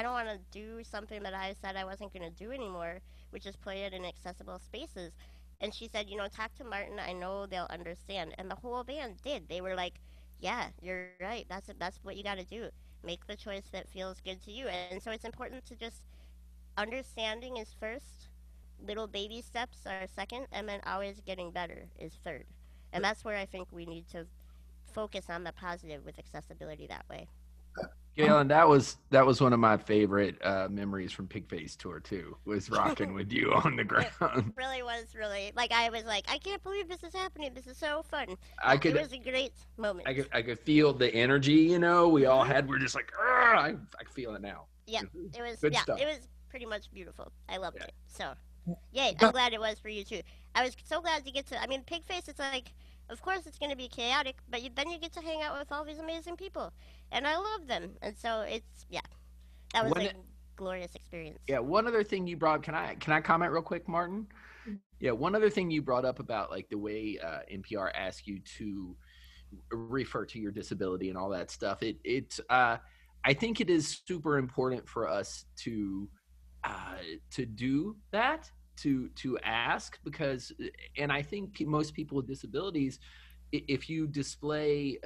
don't want to do something that I said I wasn't going to do anymore, which is play it in accessible spaces. And she said, talk to Martin. I know they'll understand. And the whole band did. They were like, yeah, you're right. That's what you got to do. Make the choice that feels good to you. And so it's important to just understanding is first, little baby steps are second, and then always getting better is third. And that's where I think we need to focus on the positive with accessibility that way. Gaelynn, that was one of my favorite memories from Pigface tour too. Was rocking with you on the ground. It really was really like I was like, I can't believe this is happening. This is so fun. It was a great moment. I could feel the energy. We all had. We're just like, I feel it now. Yeah, it was. Good Yeah, stuff. it was pretty much beautiful. I loved it. So, yay! I'm glad it was for you too. I was so glad to get to. I mean, Pigface. It's like, of course, it's going to be chaotic, but then you get to hang out with all these amazing people, and I love them. And so that was a glorious experience. Yeah. One other thing you brought. Can I comment real quick, Martin? Yeah. One other thing you brought up about like the way NPR asks you to refer to your disability and all that stuff. I think it is super important for us to do that, to ask, because, and I think most people with disabilities, if you display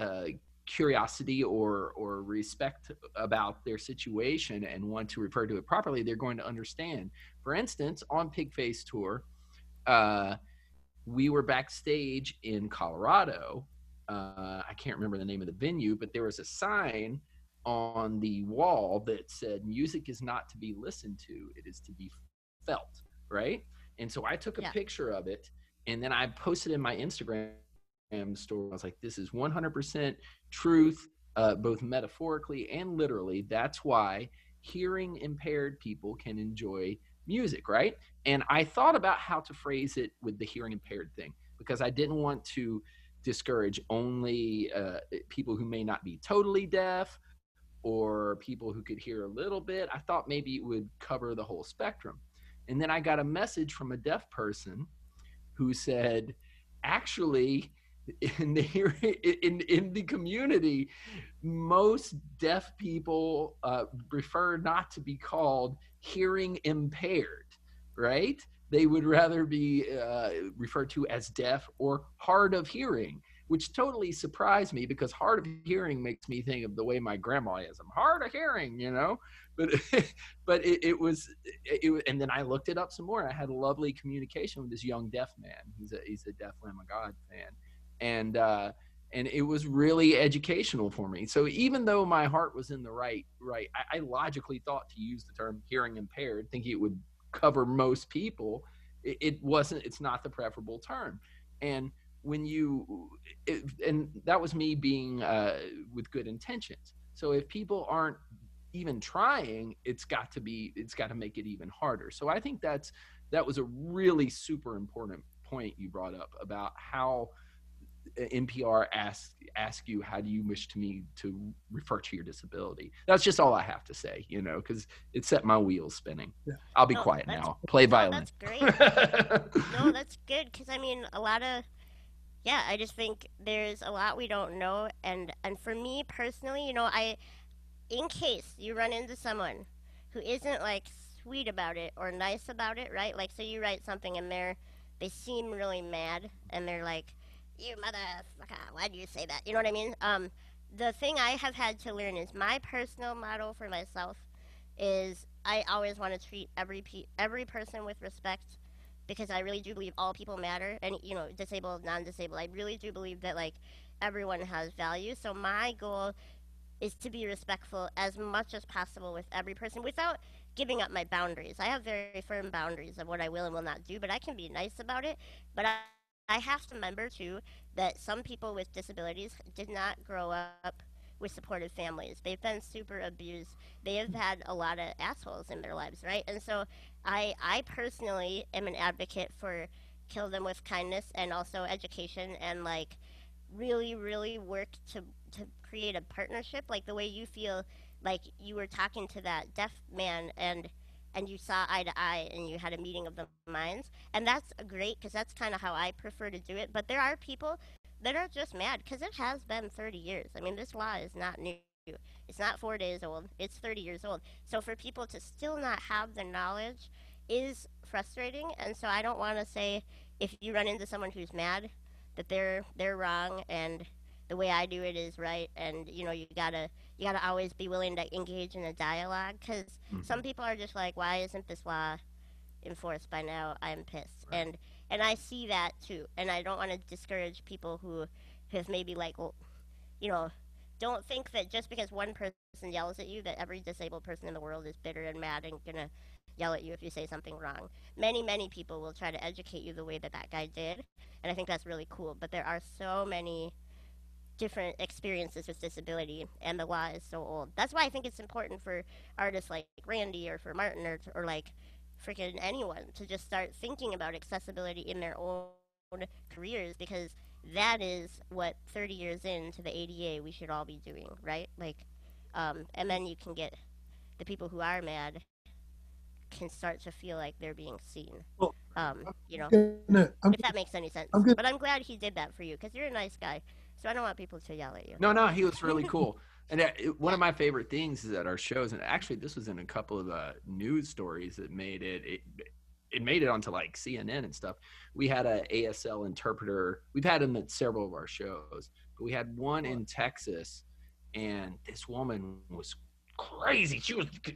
curiosity or respect about their situation and want to refer to it properly, they're going to understand. For instance, on Pigface tour, we were backstage in Colorado. I can't remember the name of the venue, but there was a sign on the wall that said, music is not to be listened to, it is to be felt, right? And so I took a picture of it, and then I posted in my Instagram story. I was like, this is 100% truth, both metaphorically and literally. That's why hearing impaired people can enjoy music, right? And I thought about how to phrase it with the hearing impaired thing, because I didn't want to discourage only people who may not be totally deaf or people who could hear a little bit. I thought maybe it would cover the whole spectrum. And then I got a message from a deaf person who said, actually, in the community, most deaf people prefer not to be called hearing impaired, right? They would rather be referred to as deaf or hard of hearing, which totally surprised me, because hard of hearing makes me think of the way my grandma is. I'm hard of hearing, but it was, and then I looked it up some more. I had a lovely communication with this young deaf man. He's a Deaf Lamb of God fan, and it was really educational for me. So even though my heart was in the right, I logically thought to use the term hearing impaired, thinking it would cover most people. It wasn't. It's not the preferable term, and and that was me being with good intentions. So if people aren't even trying, it's got to make it even harder. So I think that was a really super important point you brought up about how NPR ask you, how do you wish me to refer to your disability? That's just all I have to say, because it set my wheels spinning. Yeah. I'll be quiet now. Play violin. That's great. No, that's good, because I mean, I just think there's a lot we don't know, and for me personally, in case you run into someone who isn't like sweet about it or nice about it, right? Like, so you write something and they seem really mad, and they're like, you motherfucker, why do you say that? You know what I mean? The thing I have had to learn is my personal motto for myself is I always want to treat every person with respect, because I really do believe all people matter, and disabled, non-disabled. I really do believe that like everyone has value. So my goal is to be respectful as much as possible with every person without giving up my boundaries. I have very firm boundaries of what I will and will not do, but I can be nice about it. But I have to remember too that some people with disabilities did not grow up with supportive families. They've been super abused. They have had a lot of assholes in their lives, right? And so I personally am an advocate for kill them with kindness and also education, and like really really work to create a partnership, like the way you feel like you were talking to that deaf man, and you saw eye to eye and you had a meeting of the minds. And that's great because that's kind of how I prefer to do it. But there are people that are just mad because it has been 30 years. I mean, this law is not new. It's not 4 days old. It's 30 years old. So for people to still not have the knowledge is frustrating. And so I don't want to say, if you run into someone who's mad, that they're wrong and the way I do it is right. And you gotta always be willing to engage in a dialogue, because some Mhm. people are just like, why isn't this law enforced by now? I'm pissed. Right. And I see that too. And I don't want to discourage people who have maybe like, well, you know, don't think that just because one person yells at you that every disabled person in the world is bitter and mad and gonna yell at you if you say something wrong. Many people will try to educate you the way that that guy did, and I think that's really cool. But there are so many different experiences with disability, and the law is so old. That's why I think it's important for artists like Randy or for Martin or like freaking anyone to just start thinking about accessibility in their own careers, because that is what 30 years into the ADA we should all be doing, right? Like, and then you can get the people who are mad can start to feel like they're being seen. Well, Um, I'm you know, gonna, I'm, if that makes any sense. I'm gonna, But I'm glad he did that for you because you're a nice guy. So I don't want people to yell at you. No, he was really cool. And one Yeah. of my favorite things is at our shows, and actually this was in a couple of news stories that made it made it onto like CNN and stuff. We had a ASL interpreter. We've had him at several of our shows, but we had one in Texas, and this woman was crazy.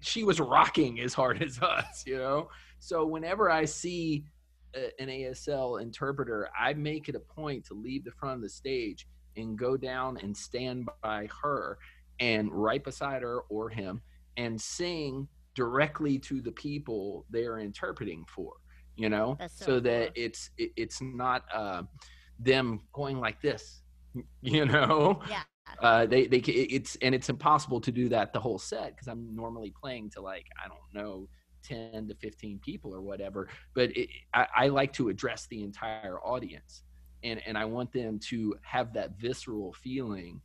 She was rocking as hard as us, you know. So whenever I see an ASL interpreter, I make it a point to leave the front of the stage and go down and stand by her and right beside her or him and sing directly to the people they're interpreting for, That's so so that cool. it's not them going like this, you know. Yeah. It's impossible to do that the whole set because I'm normally playing to, like, I don't know, 10 to 15 people or whatever, but I like to address the entire audience, and I want them to have that visceral feeling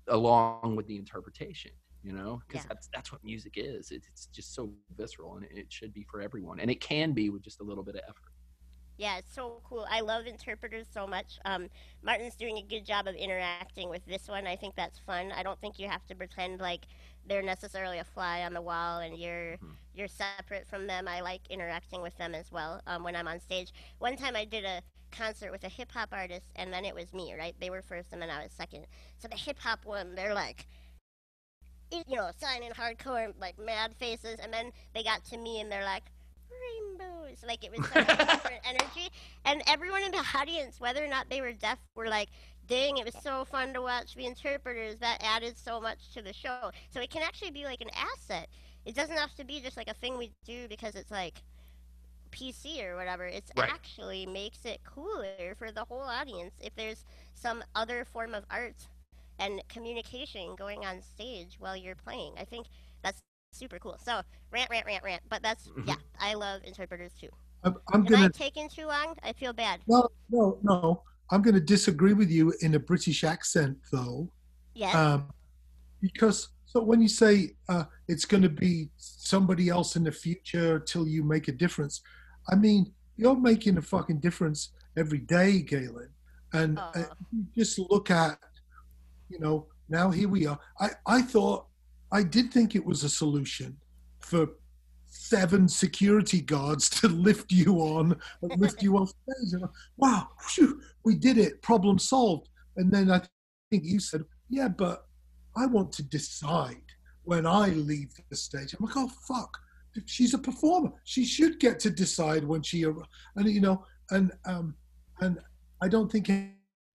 along with the interpretation, because Yeah. that's what music is. It's just so visceral, and it should be for everyone, and it can be with just a little bit of effort. Yeah, it's so cool. I love interpreters so much. Martin's doing a good job of interacting with this one. I think that's fun. I don't think you have to pretend like they're necessarily a fly on the wall and Mhm. you're separate from them. I like interacting with them as well when I'm on stage. One time I did a concert with a hip hop artist, and then it was me, right? They were first and then I was second. So the hip hop one, they're like, signing hardcore, like mad faces, and then they got to me and they're like, rainbows. Like, it was such a different energy. And everyone in the audience, whether or not they were deaf, were like, dang, it was so fun to watch the interpreters. That added so much to the show. So it can actually be like an asset. It doesn't have to be just like a thing we do because it's like PC or whatever. It's Right. actually makes it cooler for the whole audience if there's some other form of art and communication going on stage while you're playing. I think that's super cool. So rant. But that's Mhm. yeah, I love interpreters too. I'm Am I gonna, taking too long? I feel bad. no. I'm gonna disagree with you in a British accent, though. Yes. Um, because so when you say it's going to be somebody else in the future till you make a difference, I mean, you're making a fucking difference every day, Gaelynn. And Oh. you just look at, now here we are. I did think it was a solution for 7 security guards to lift you on and lift you off stage. And wow, phew, we did it, problem solved. And then I think you said, yeah, but I want to decide when I leave the stage. I'm like, oh fuck, she's a performer. She should get to decide when and I don't think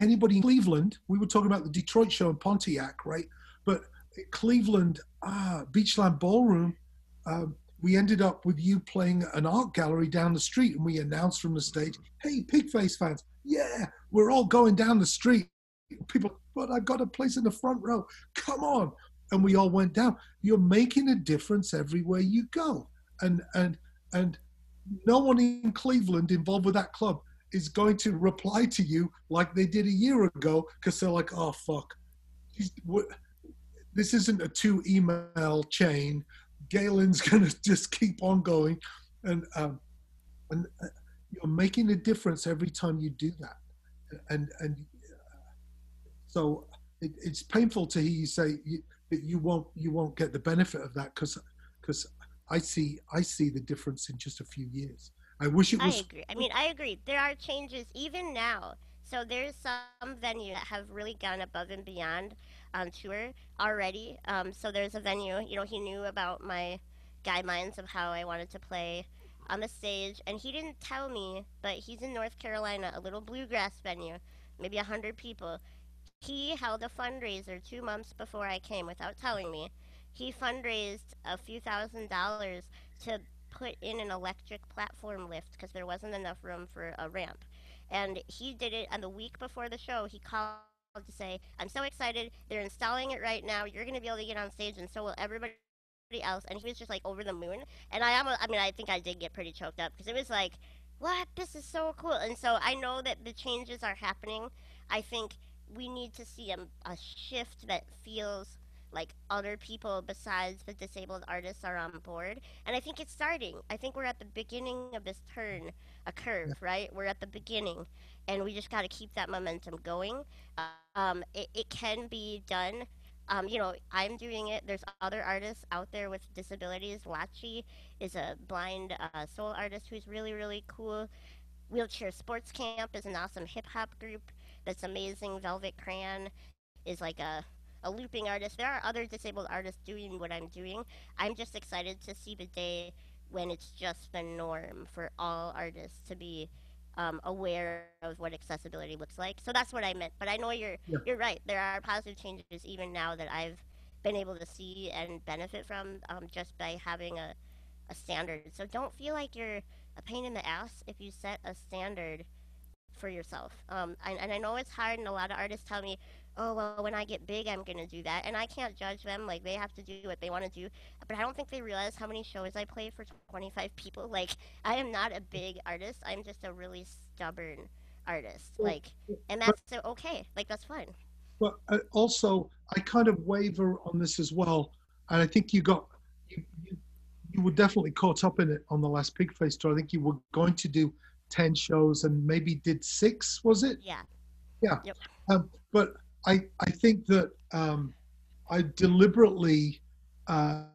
anybody in Cleveland. We were talking about the Detroit show in Pontiac, right? But Cleveland, Beachland Ballroom. We ended up with you playing an art gallery down the street, and we announced from the stage, "Hey, Pigface fans, yeah, we're all going down the street." People, but I got a place in the front row. Come on, and we all went down. You're making a difference everywhere you go, and no one in Cleveland involved with that club is going to reply to you like they did a year ago because they're like, oh, fuck. This isn't a 2 email chain. Galen's going to just keep on going. And you're making a difference every time you do that. And so it's painful to hear you say that you won't get the benefit of that because I see the difference in just a few years. I wish it I was. agree. I mean, I agree. There are changes even now. So there's some venues that have really gone above and beyond on tour already. So there's a venue, he knew about my guidelines of how I wanted to play on the stage, and he didn't tell me, but he's in North Carolina, a little bluegrass venue, maybe 100 people. He held a fundraiser 2 months before I came without telling me. He fundraised a few $1,000s to put in an electric platform lift because there wasn't enough room for a ramp. And he did it, and the week before the show, he called to say, I'm so excited. They're installing it right now. You're going to be able to get on stage, and so will everybody else. And he was just like over the moon. And I think I did get pretty choked up because it was like, what? This is so cool. And so I know that the changes are happening. I think we need to see a shift that feels like other people besides the disabled artists are on board. And I think it's starting. I think we're at the beginning of this a curve, right? We're at the beginning, and we just got to keep that momentum going. It can be done. I'm doing it. There's other artists out there with disabilities. Lachi is a blind soul artist who's really, really cool. Wheelchair Sports Camp is an awesome hip hop group that's amazing. Velvet Crayon is like a looping artist. There are other disabled artists doing what I'm doing. I'm just excited to see the day when it's just the norm for all artists to be aware of what accessibility looks like. So that's what I meant. But I know you're right. There are positive changes even now that I've been able to see and benefit from just by having a standard. So don't feel like you're a pain in the ass if you set a standard for yourself. And I know it's hard, and a lot of artists tell me, oh, well, when I get big, I'm going to do that. And I can't judge them. Like, they have to do what they want to do. But I don't think they realize how many shows I play for 25 people. Like, I am not a big artist. I'm just a really stubborn artist. Like, and that's okay. Like, that's fine. But also, I kind of waver on this as well. And I think you were definitely caught up in it on the last Pigface tour. I think you were going to do 10 shows and maybe did 6, was it? Yeah. Yeah. Yep. But I think that I deliberately I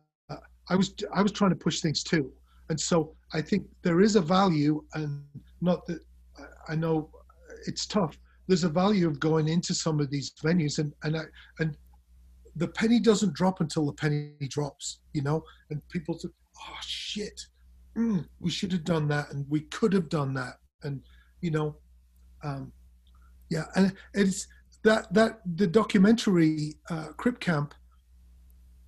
was trying to push things too, and so I think there is a value, and not that I know it's tough. There's a value of going into some of these venues, and the penny doesn't drop until the penny drops, and people say, oh shit, we should have done that, and we could have done that, and yeah, and it's that the documentary Crip Camp,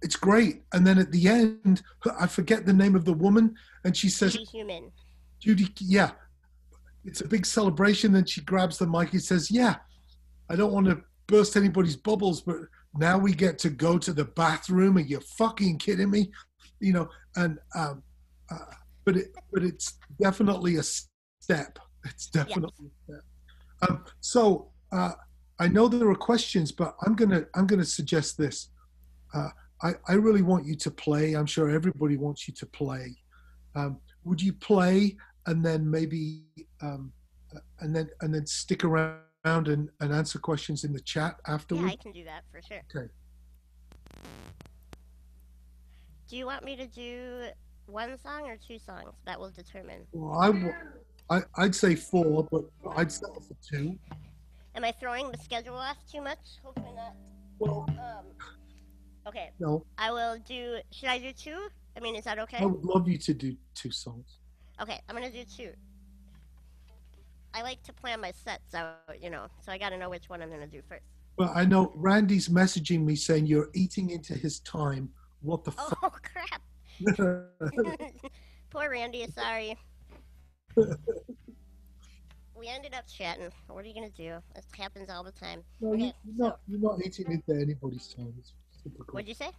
it's great. And then at the end, I forget the name of the woman, and she says, Judy, yeah, it's a big celebration. Then she grabs the mic and says, yeah, I don't want to burst anybody's bubbles, but now we get to go to the bathroom. Are you fucking kidding me? And but it's definitely a step. It's definitely a step. So I know there are questions, but I'm gonna suggest this. I really want you to play. I'm sure everybody wants you to play. Would you play and then maybe and then stick around and answer questions in the chat afterwards? Yeah, I can do that for sure. Okay. Do you want me to do 1 song or 2 songs? That will determine. Well, I'd say 4, but I'd settle for 2. Am I throwing the schedule off too much? Hopefully not. Well, okay. No. I will do. Should I do 2? I mean, is that okay? I would love you to do 2 songs. Okay, I'm gonna do 2. I like to plan my sets out, so I gotta know which one I'm gonna do first. Well, I know Randy's messaging me saying you're eating into his time. What the fuck? Oh crap! Poor Randy. Sorry. We ended up chatting. What are you gonna do? This happens all the time. No, okay, you're not eating into anybody's time. It's what'd you say?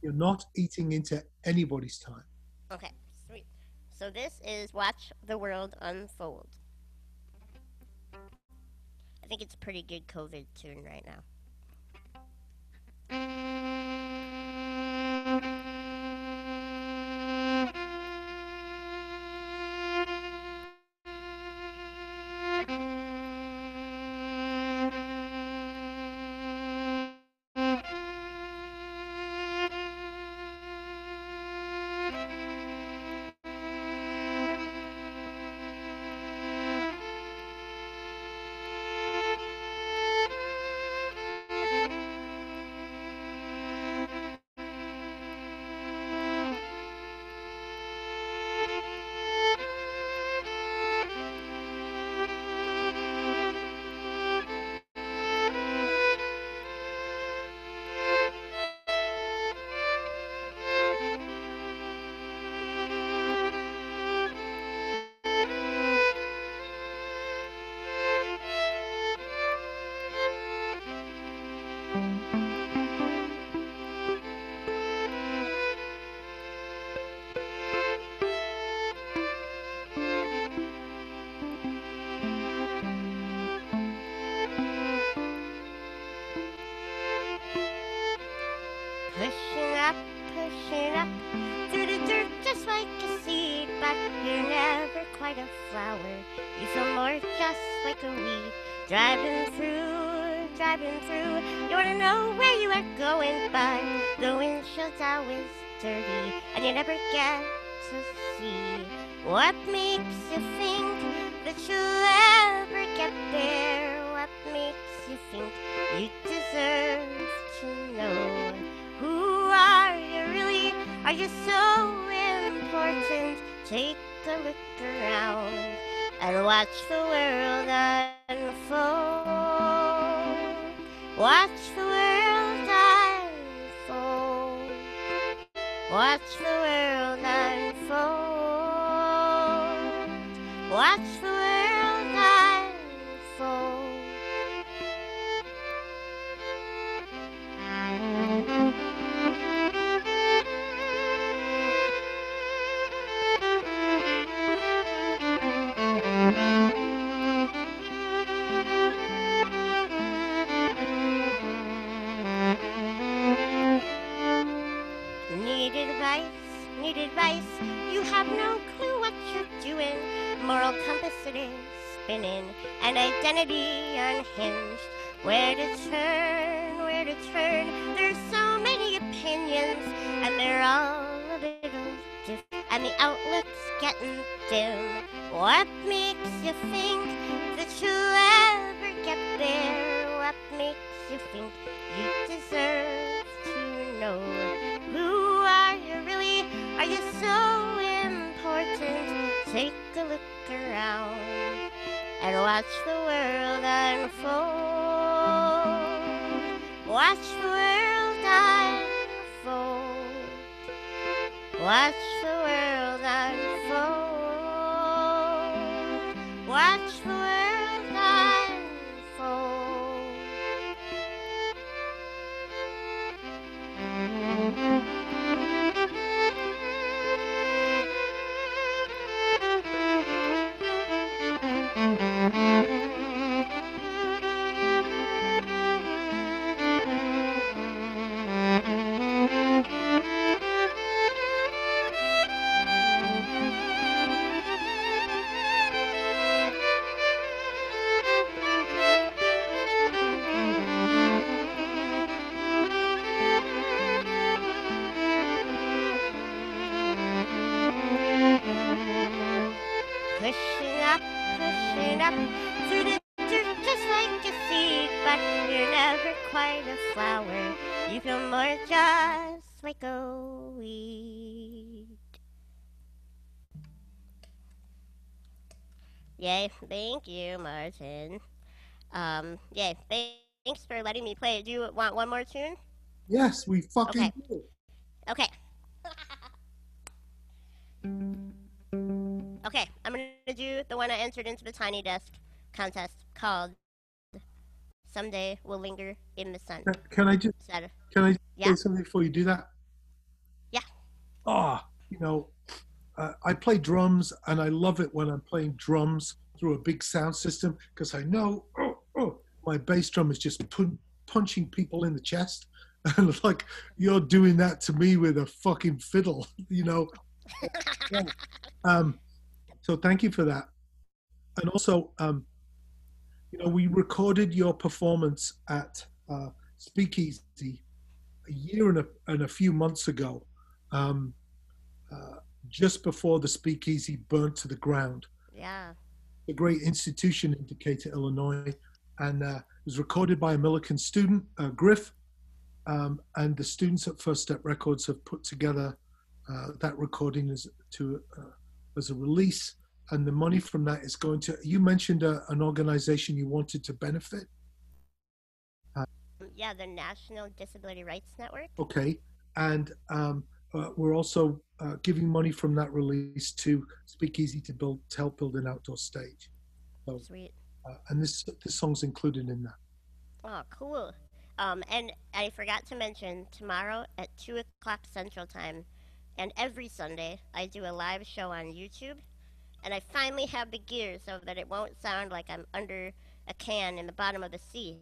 You're not eating into anybody's time. Okay, sweet. So this is Watch the World Unfold. I think it's a pretty good COVID tune right now. Pushing up through the dirt just like a seed, but you're never quite a flower. You feel more just like a weed. Driving through. You wanna know where you are going, but the windshield's always dirty, and you never get to see what makes you think that you'll ever get there. What makes you think you deserve to know? Who are you really? Are you so important? Take a look around and watch the world unfold. Watch the world unfold. Watch the world unfold. Watch the world unfold. Need advice, you have no clue what you're doing. Moral compass it is spinning, an identity unhinged. Where to turn, there's so many opinions, and they're all a little different, and the outlook's getting dim. What makes you think that you'll ever get there? What makes you think you deserve to know? Who are you really? Are you so important? Take a look around and watch the world unfold. Watch the world unfold. Watch the world unfold. Watch the world unfold. Pushing up through the dirt just like a seed, but you're never quite a flower. You feel more just like a weed. Yay, thank you, Martin. Yay, thanks for letting me play. Do you want one more tune? Yes, we fucking Okay. do. Okay. Okay, I'm gonna do the one I entered into the Tiny Desk contest called "Someday We'll Linger in the Sun." Can I just Yeah. say something before you do that? Yeah. Ah, you know, I play drums, and I love it when I'm playing drums through a big sound system because I know my bass drum is just punching people in the chest, and like you're doing that to me with a fucking fiddle, you know. Yeah. So thank you for that, and also, you know, we recorded your performance at Speakeasy a year and a few months ago. Um, just before the Speakeasy burnt to the ground. Yeah. A great institution in Decatur, Illinois, and it was recorded by a Millikan student, Griff, and the students at First Step Records have put together that recording as a release, and the money from that is going to. You mentioned an organization you wanted to benefit. Yeah, the National Disability Rights Network. Okay, and we're also giving money from that release to Speakeasy to help build an outdoor stage. So, Sweet. and this song's included in that. Oh, cool. And I forgot to mention tomorrow at 2 o'clock Central Time, and every Sunday I do a live show on YouTube, and I finally have the gear so that it won't sound like I'm under a can in the bottom of the sea.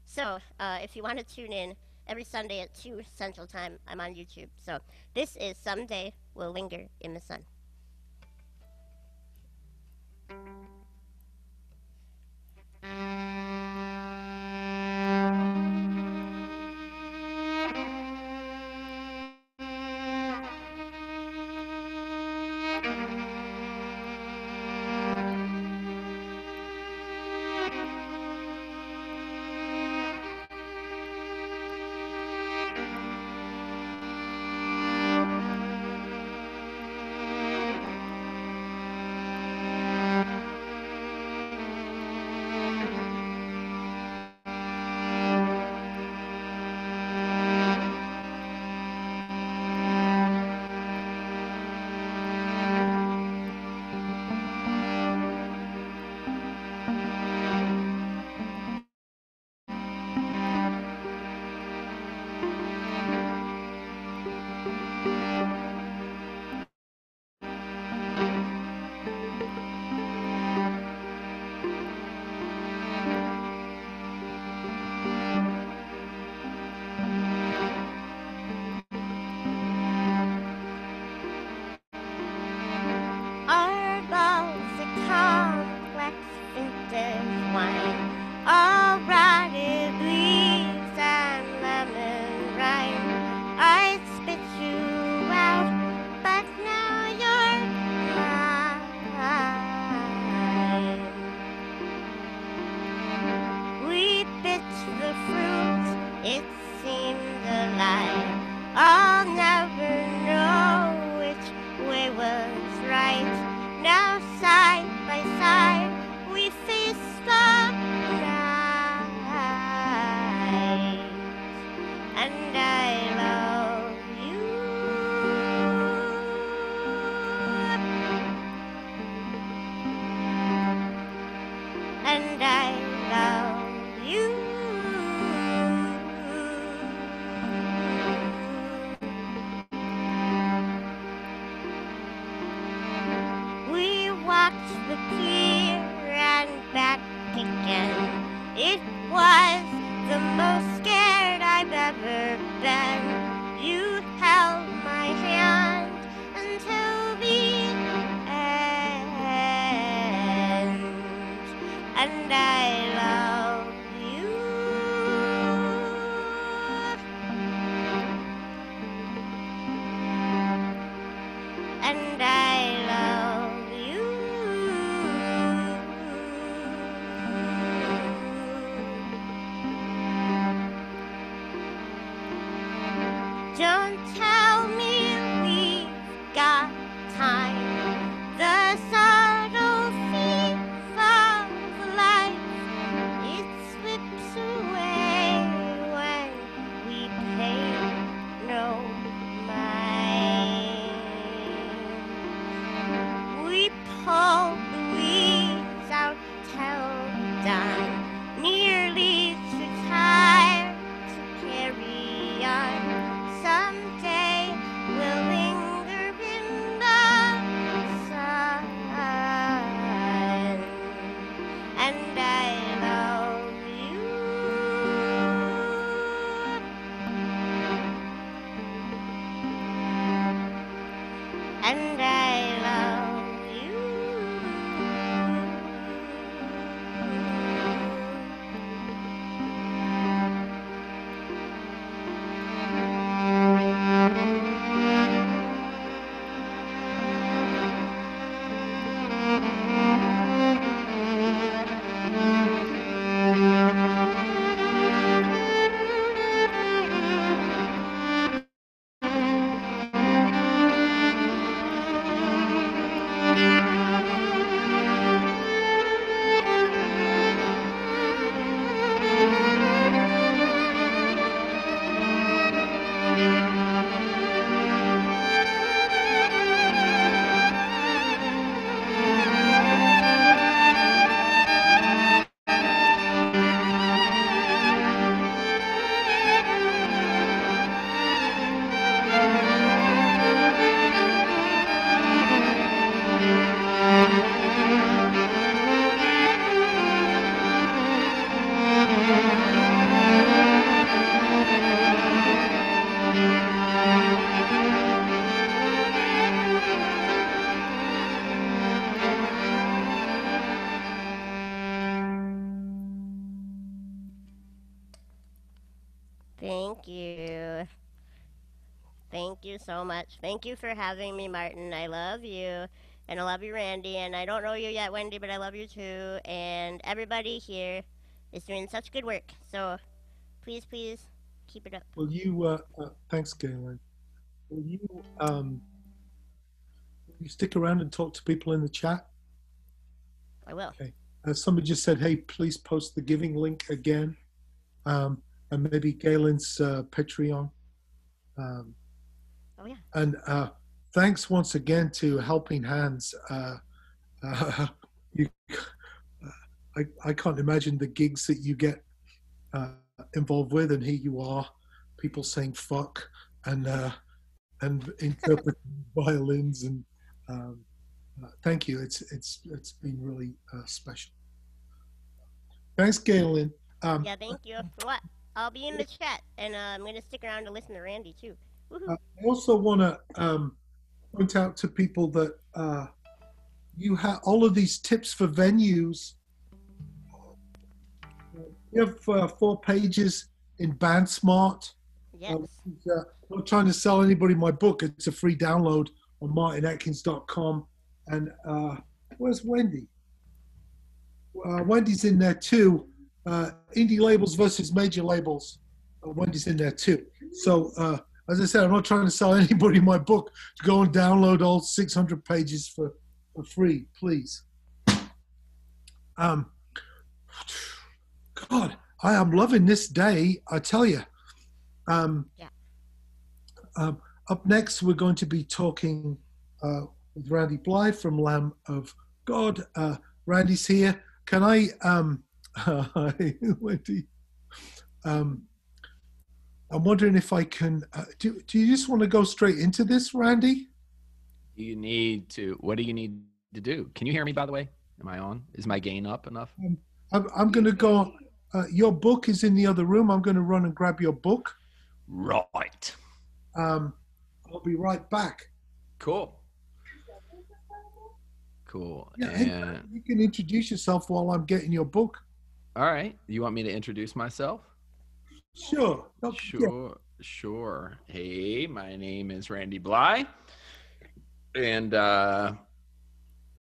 So, if you want to tune in every Sunday at 2 Central Time, I'm on YouTube. So, this is Someday We'll Linger in the Sun. Someday we'll linger in the Thank you. Thank you so much. Thank you for having me, Martin. I love you. And I love you, Randy. And I don't know you yet, Wendy, but I love you too. And everybody here is doing such good work. So please, please keep it up. Will you, thanks, Gaelynn. Will you stick around and talk to people in the chat? I will. Okay. Somebody just said, hey, please post the giving link again. And maybe Gaelynn's Patreon. Oh, yeah. And thanks once again to Helping Hands. You, I can't imagine the gigs that you get involved with, and here you are, people saying fuck and interpreting violins, and thank you. It's been really special. Thanks, Gaelynn. Yeah, thank you. Mwah. I'll be in the chat, and I'm going to stick around to listen to Randy too. Woohoo. I also want to point out to people that you have all of these tips for venues. You have 4 pages in BandSmart. Yes. I'm not trying to sell anybody my book. It's a free download on martinatkins.com. And where's Wendy? Wendy's in there too. Indie labels versus major labels. Wendy's in there too. So as I said, I'm not trying to sell anybody my book. Go and download all 600 pages for free, please. God, I am loving this day, I tell you. Up next, we're going to be talking with Randy Blythe from Lamb of God. Randy's here. Can I, hi, Wendy. I'm wondering if I can, do you just want to go straight into this, Randy? You need to, what do you need to do? Can you hear me, by the way? Am I on? Is my gain up enough? I'm going to go, your book is in the other room. I'm going to run and grab your book. Right. I'll be right back. Cool. Cool. Yeah, And you can introduce yourself while I'm getting your book. all right. You want me to introduce myself? Sure. Sure. Hey, my name is Randy Bly. And